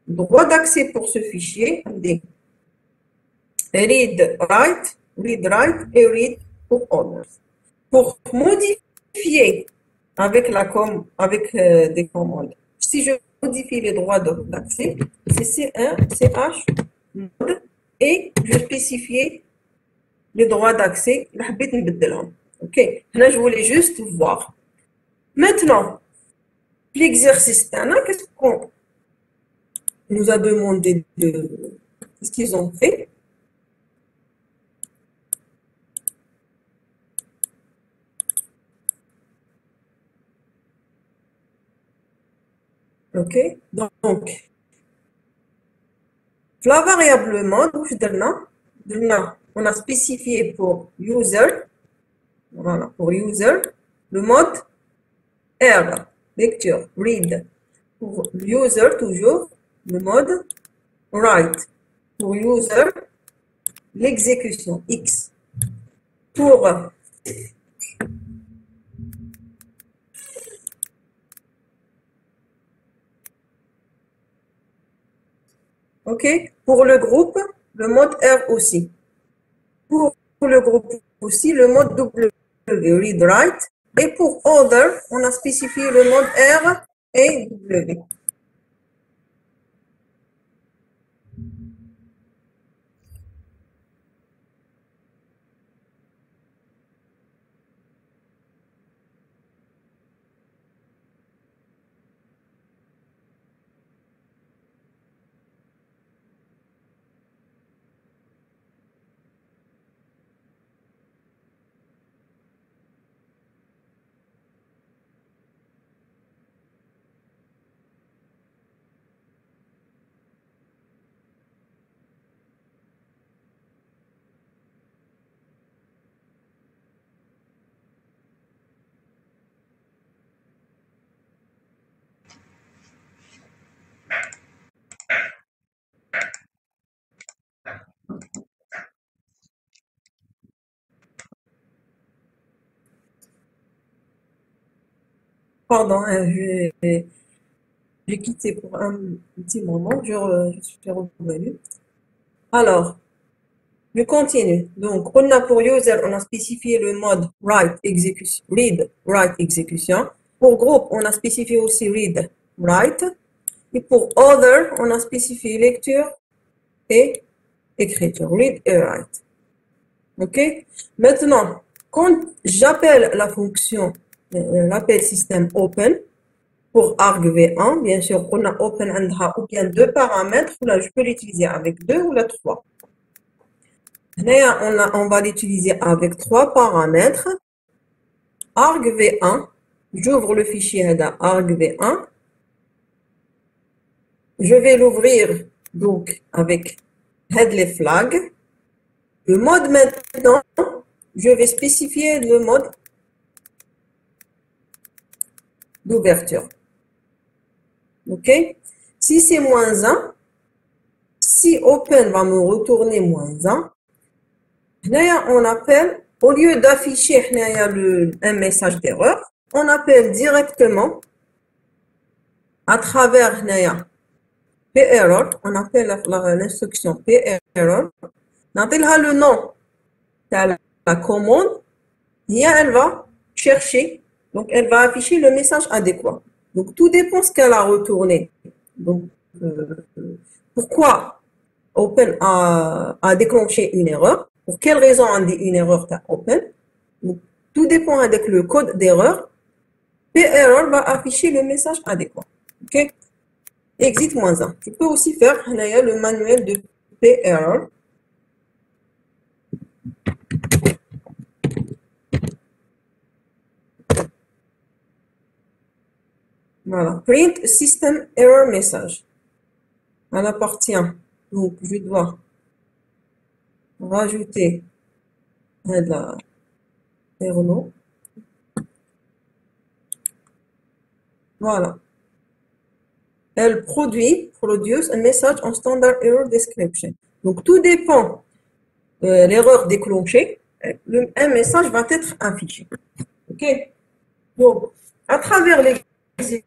Droit d'accès pour ce fichier, des read, write et read pour others. Pour modifier avec des commandes, si je modifie les droits d'accès, c'est C1, CH, mode, et je spécifie les droits d'accès. Ok, là je voulais juste voir. Maintenant, l'exercice, qu'est-ce qu'on nous a demandé qu'est-ce qu'ils ont fait? Ok, donc, la variable mode, on a spécifié pour user, voilà, pour user, le mode R, lecture, read. Pour user, toujours, le mode write. Pour user, l'exécution, X. Pour OK, pour le groupe, le mode R aussi. Pour le groupe aussi, le mode W, read, write. Et pour other, on a spécifié le mode R et W. Pardon, j'ai quitté pour un petit moment, je suis revenue. Alors, je continue. Donc, on a pour user, on a spécifié le mode write, exécution, read, write, exécution. Pour groupe, on a spécifié aussi read, write. Et pour other, on a spécifié lecture et écriture, read et write. OK? Maintenant, quand j'appelle la fonction, l'appel système open, pour argv1, bien sûr, on a open ou bien deux paramètres. Là, je peux l'utiliser avec deux ou la trois. Là, on va l'utiliser avec trois paramètres. argv1, j'ouvre le fichier argv1. Je vais l'ouvrir donc avec les flags. Le mode maintenant, je vais spécifier le mode d'ouverture. OK? Si c'est -1, si open va me retourner -1, là, on appelle, au lieu d'afficher un message d'erreur, on appelle directement à travers p-error, on appelle l'instruction p-error, on appelle le nom de la commande, et elle va chercher, donc elle va afficher le message adéquat. Donc, tout dépend de ce qu'elle a retourné. Donc, pourquoi Open a déclenché une erreur? Pour quelle raison on dit une erreur à Open? Donc, tout dépend avec le code d'erreur. p-error va afficher le message adéquat. OK? Exit -1. Je peux aussi faire le manuel de p-error. Voilà. Print system error message. Elle appartient. Donc, je dois rajouter la error. Voilà. Elle produce un message en standard error description. Donc, tout dépend de l'erreur déclenchée. Un message va être affiché. OK? Donc, à travers l'exécution,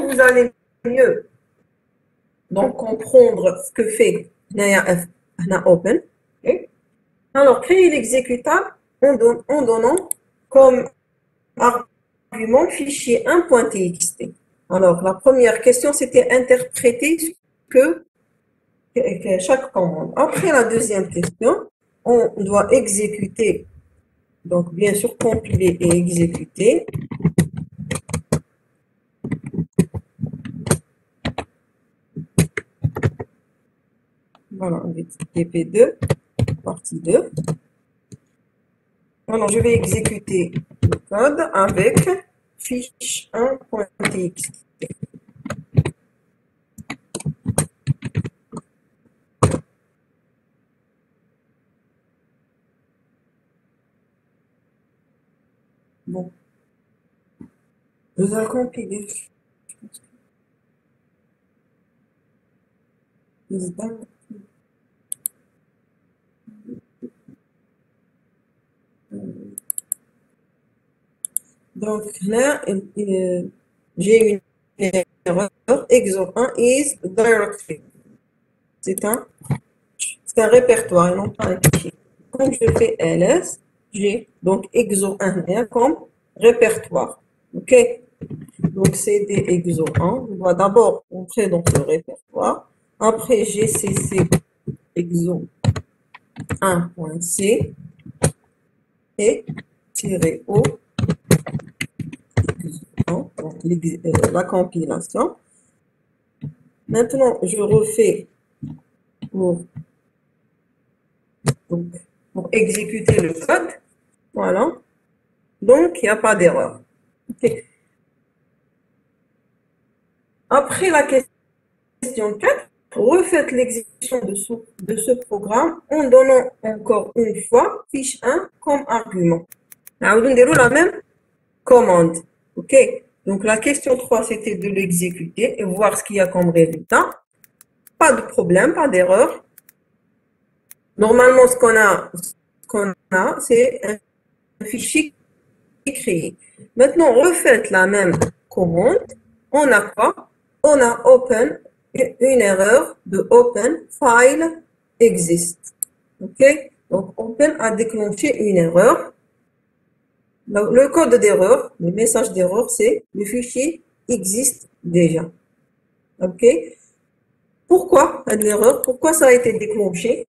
vous allez mieux donc comprendre ce que fait Open. Okay? Alors, créer l'exécutable en donnant comme argument fichier 1.txt. Alors, la première question, c'était interpréter ce que chaque commande. Après la deuxième question, on doit exécuter, donc bien sûr compiler et exécuter. Voilà, on va TP2, partie 2. Alors, je vais exécuter le code avec fiche 1.txt. Bon. Je vais le compiler. Donc là, j'ai une erreur. Exo 1 is directory. C'est un répertoire et non pas un fichier. Quand je fais ls, j'ai donc exo 1 comme répertoire. OK? Donc cd exo 1. On va d'abord entrer dans ce répertoire. Après gcc exo 1.c et -o donc la compilation. Maintenant, je refais pour exécuter le code. Voilà. Donc, il n'y a pas d'erreur. Okay. Après la question 4, refaites l'exécution de ce programme en donnant encore une fois fiche 1 comme argument. Alors, nous déroulons la même commande. OK? Donc, la question 3, c'était de l'exécuter et voir ce qu'il y a comme résultat. Pas de problème, pas d'erreur. Normalement, ce qu'on a, c'est un fichier créé. Maintenant, refaites la même commande. On a quoi? On a open, une erreur de open file exist. OK? Donc, open a déclenché une erreur. Le code d'erreur, le message d'erreur, c'est le fichier existe déjà. OK? Pourquoi l'erreur? Pourquoi ça a été déclenché?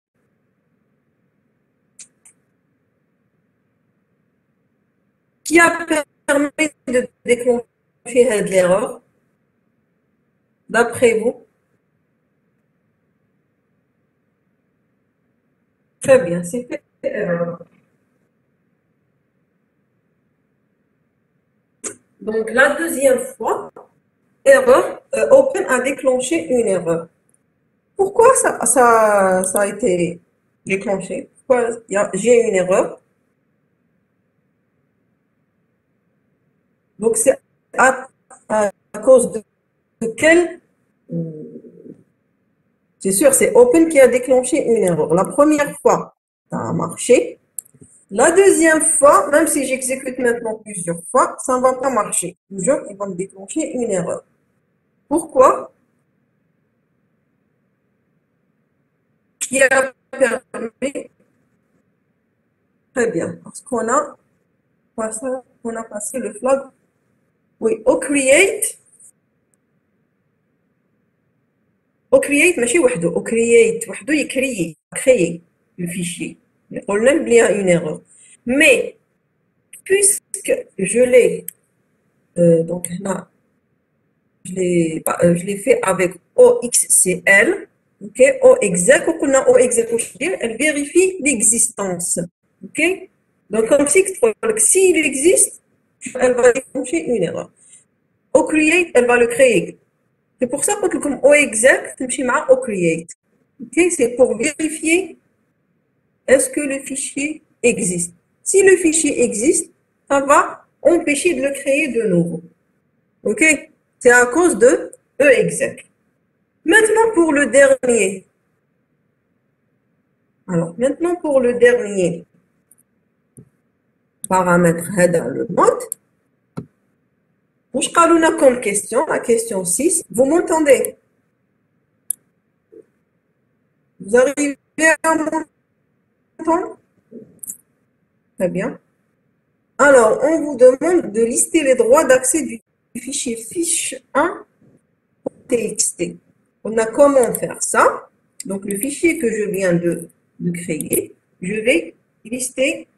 Qui a permis de déclencher l'erreur? D'après vous? Très bien, c'est erreur. Donc, la deuxième fois, erreur, Open a déclenché une erreur. Pourquoi ça a été déclenché? Pourquoi j'ai une erreur? Donc, c'est à cause de quel? C'est sûr, c'est Open qui a déclenché une erreur. La première fois, ça a marché. La deuxième fois, même si j'exécute maintenant plusieurs fois, ça ne va pas marcher. Toujours, il va me déclencher une erreur. Pourquoi? Qui a permis? Très bien, parce qu'on a passé le flag. Oui, au create, ماشي وحده, au create, وحده يكريي, créer le fichier. On a une erreur. Mais, puisque je l'ai, donc là, je l'ai fait avec OXCL, ok, OExec, elle vérifie l'existence, ok. Donc, comme si s'il existe, elle va déclencher une erreur. Au create, elle va le créer. C'est pour ça que comme au exec, tu me au create. Ok, c'est pour vérifier est-ce que le fichier existe. Si le fichier existe, ça va empêcher de le créer de nouveau. Ok, c'est à cause de exec. Maintenant pour le dernier. Alors maintenant pour le dernier paramètre header le mode. Je parle comme question, la question 6. Vous m'entendez? Vous arrivez à m'entendre? Très bien. Alors, on vous demande de lister les droits d'accès du fichier fiche1.txt. On a comment faire ça? Donc, le fichier que je viens de créer, je vais lister.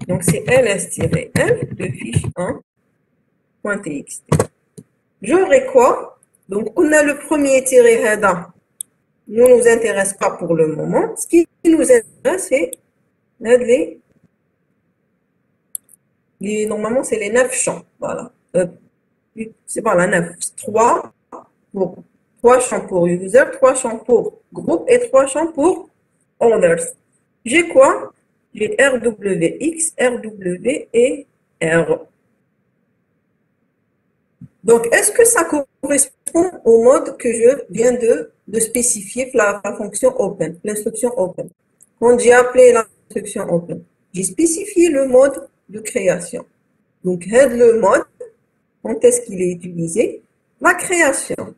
Donc, c'est ls-l de fiche1.txt. J'aurai quoi? Donc, on a le premier tiré header. Ne nous intéresse pas pour le moment. Ce qui nous intéresse, c'est normalement, c'est les 9 champs. Voilà. C'est pas la 9. 3 champs pour user, 3 champs pour groupe et 3 champs pour others. J'ai quoi? J'ai RWX, RW et R. Donc, est-ce que ça correspond au mode que je viens de spécifier la fonction open, l'instruction open? Quand j'ai appelé l'instruction open, j'ai spécifié le mode de création. Donc, head le mode, quand est-ce qu'il est utilisé? La création.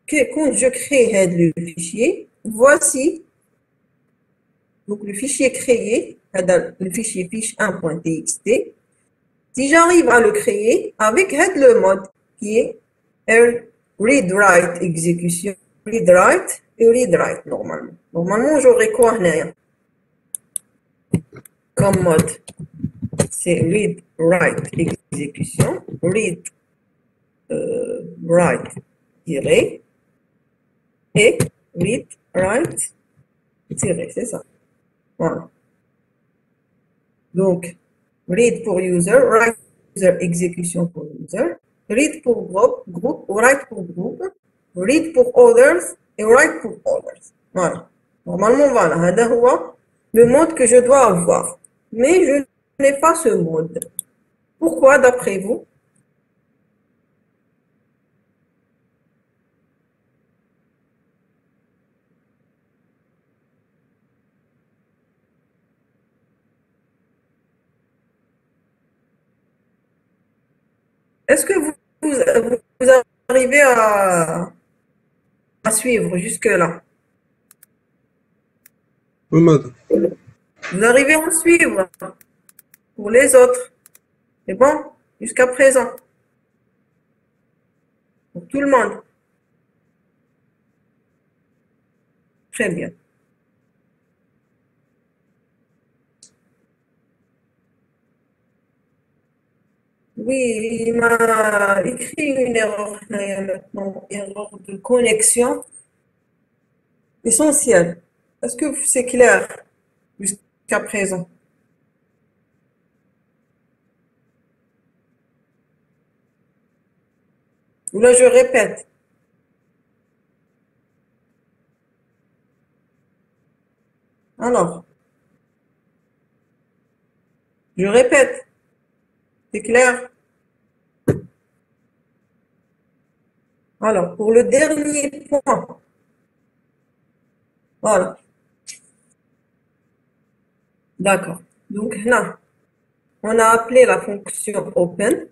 Quand je crée head le fichier, voici donc le fichier créé, le fichier fiche1.txt. Si j'arrive à le créer avec head le mode qui est read-write exécution, read-write et read-write normalement. Normalement, j'aurai quoi comme mode? C'est read-write exécution, read-write tiré et read-write tiré, c'est ça. Voilà. Donc, read pour user, write user, exécution pour user, read pour groupe, write pour groupe, read pour others et write pour others. Voilà. Normalement, voilà. هذا هو le mode que je dois avoir. Mais je n'ai pas ce mode. Pourquoi, d'après vous? Est-ce que vous arrivez à suivre jusque-là? Oui, madame. Vous arrivez à suivre pour les autres? C'est bon? Jusqu'à présent? Pour tout le monde? Très bien. Oui, il m'a écrit une erreur maintenant, erreur de connexion essentielle. Est-ce que c'est clair jusqu'à présent? Ou là, je répète. Alors, je répète. C'est clair? Alors, pour le dernier point. Voilà. D'accord. Donc là, on a appelé la fonction open.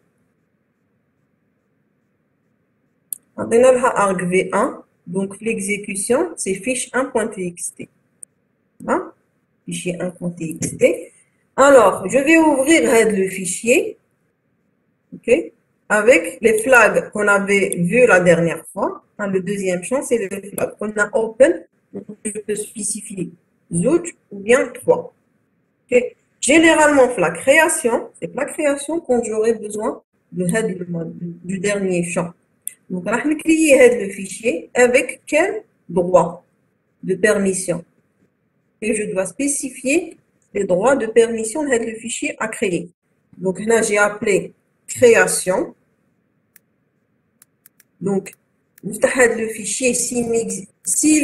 On a arg v1. Donc, l'exécution, c'est fiche1.txt. Hein? Fichier 1.txt. Alors, je vais ouvrir le fichier. OK? Avec les flags qu'on avait vus la dernière fois. Hein, le deuxième champ, c'est le flag. On a open. Donc, je peux spécifier zoot ou bien 3. Okay. Généralement, la création, c'est la création quand j'aurai besoin de head du dernier champ. Donc, on va créer head le fichier avec quel droit de permission. Et je dois spécifier les droits de permission de head le fichier à créer. Donc là, j'ai appelé création. Donc, le fichier, s'il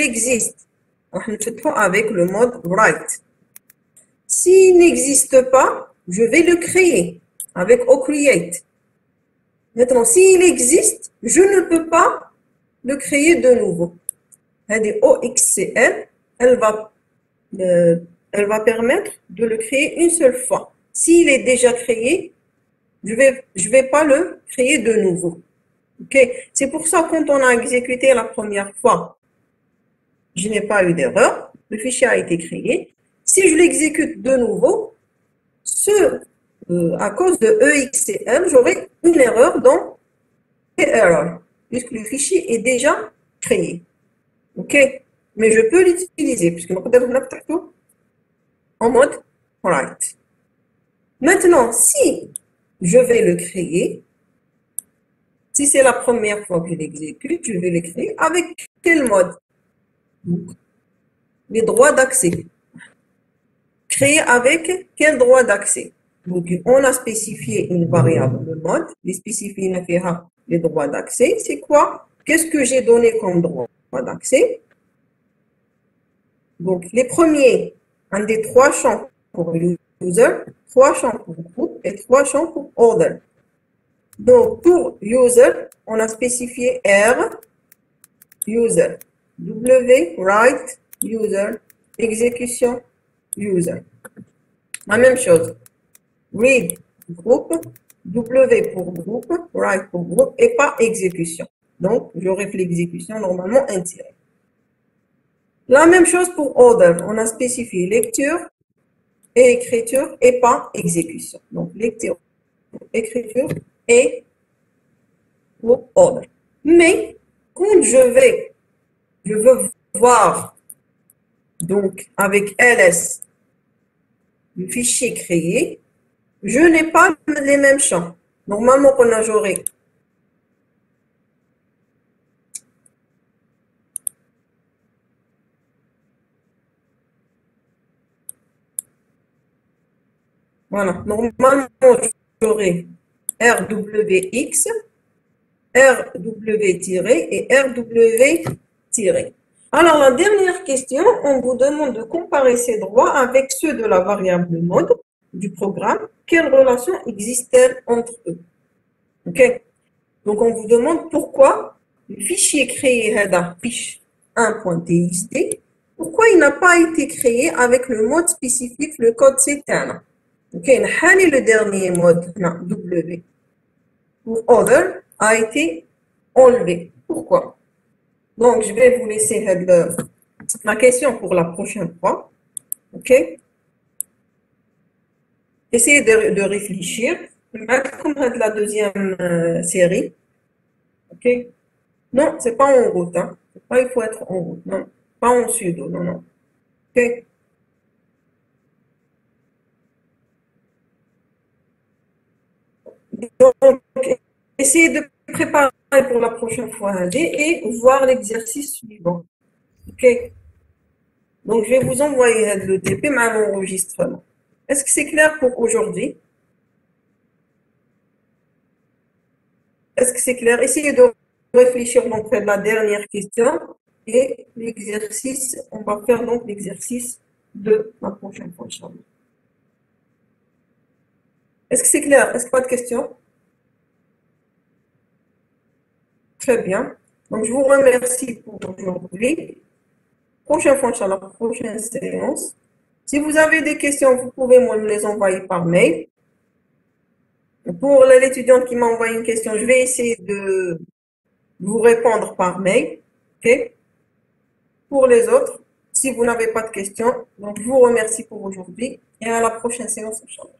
existe, on le avec le mode write. S'il n'existe pas, je vais le créer avec OCreate. Maintenant, s'il existe, je ne peux pas le créer de nouveau. OXCL, elle va permettre de le créer une seule fois. S'il est déjà créé, je vais pas le créer de nouveau. Okay? C'est pour ça, quand on a exécuté la première fois, je n'ai pas eu d'erreur. Le fichier a été créé. Si je l'exécute de nouveau, à cause de EXCL, j'aurai une erreur dans error, puisque le fichier est déjà créé. OK? Mais je peux l'utiliser, puisque nous avons en mode write. Maintenant, si je vais le créer, si c'est la première fois que je l'exécute, je vais le créer avec quel mode? Les droits d'accès. Créer avec quel droit d'accès? Donc, on a spécifié une variable de mode, les spécifier les droits d'accès. C'est quoi? Qu'est-ce que j'ai donné comme droit d'accès? Donc, les premiers, un des 3 champs pour user, 3 champs pour groupe et 3 champs pour order. Donc, pour user, on a spécifié R, user, W, write, user, exécution, user. La même chose. Read, groupe, W pour groupe, write pour groupe et pas exécution. Donc, j'aurai fait l'exécution normalement intirée. La même chose pour order. On a spécifié lecture et écriture et pas exécution. Donc, lecture, écriture et pour order. Mais, quand je veux voir, donc, avec ls, le fichier créé, je n'ai pas les mêmes champs. Normalement, j'aurai voilà. Normalement, j'aurai RWX, RW- et RW-. Alors, la dernière question, on vous demande de comparer ces droits avec ceux de la variable mode du programme. Quelle relation existe-t-elle entre eux? OK? Donc, on vous demande pourquoi le fichier créé, fiche 1.txt, pourquoi il n'a pas été créé avec le mode spécifique, le code CTAN. OK? Le dernier mode, W, pour other, a été enlevé. Pourquoi? Donc, je vais vous laisser la question pour la prochaine fois. OK? Essayez de réfléchir. Comme la deuxième série. OK? Non, c'est pas en route. Hein. Pas, il faut être en route. Non, pas en sudo. Non, non. OK? Donc, essayez de préparer pour la prochaine fois et voir l'exercice suivant. OK? Donc, je vais vous envoyer le TP, mais l'enregistrement. Est-ce que c'est clair pour aujourd'hui? Est-ce que c'est clair? Essayez de réfléchir donc à la dernière question et l'exercice, on va faire donc l'exercice de la prochaine fois, Inch'Allah. Est-ce que c'est clair? Est-ce que pas de questions? Très bien. Donc, je vous remercie pour aujourd'hui. Prochaine fois, Inch'Allah, prochaine séance. Si vous avez des questions, vous pouvez me les envoyer par mail. Pour l'étudiante qui m'a envoyé une question, je vais essayer de vous répondre par mail. OK? Pour les autres, si vous n'avez pas de questions, donc je vous remercie pour aujourd'hui et à la prochaine séance, Inch'Allah.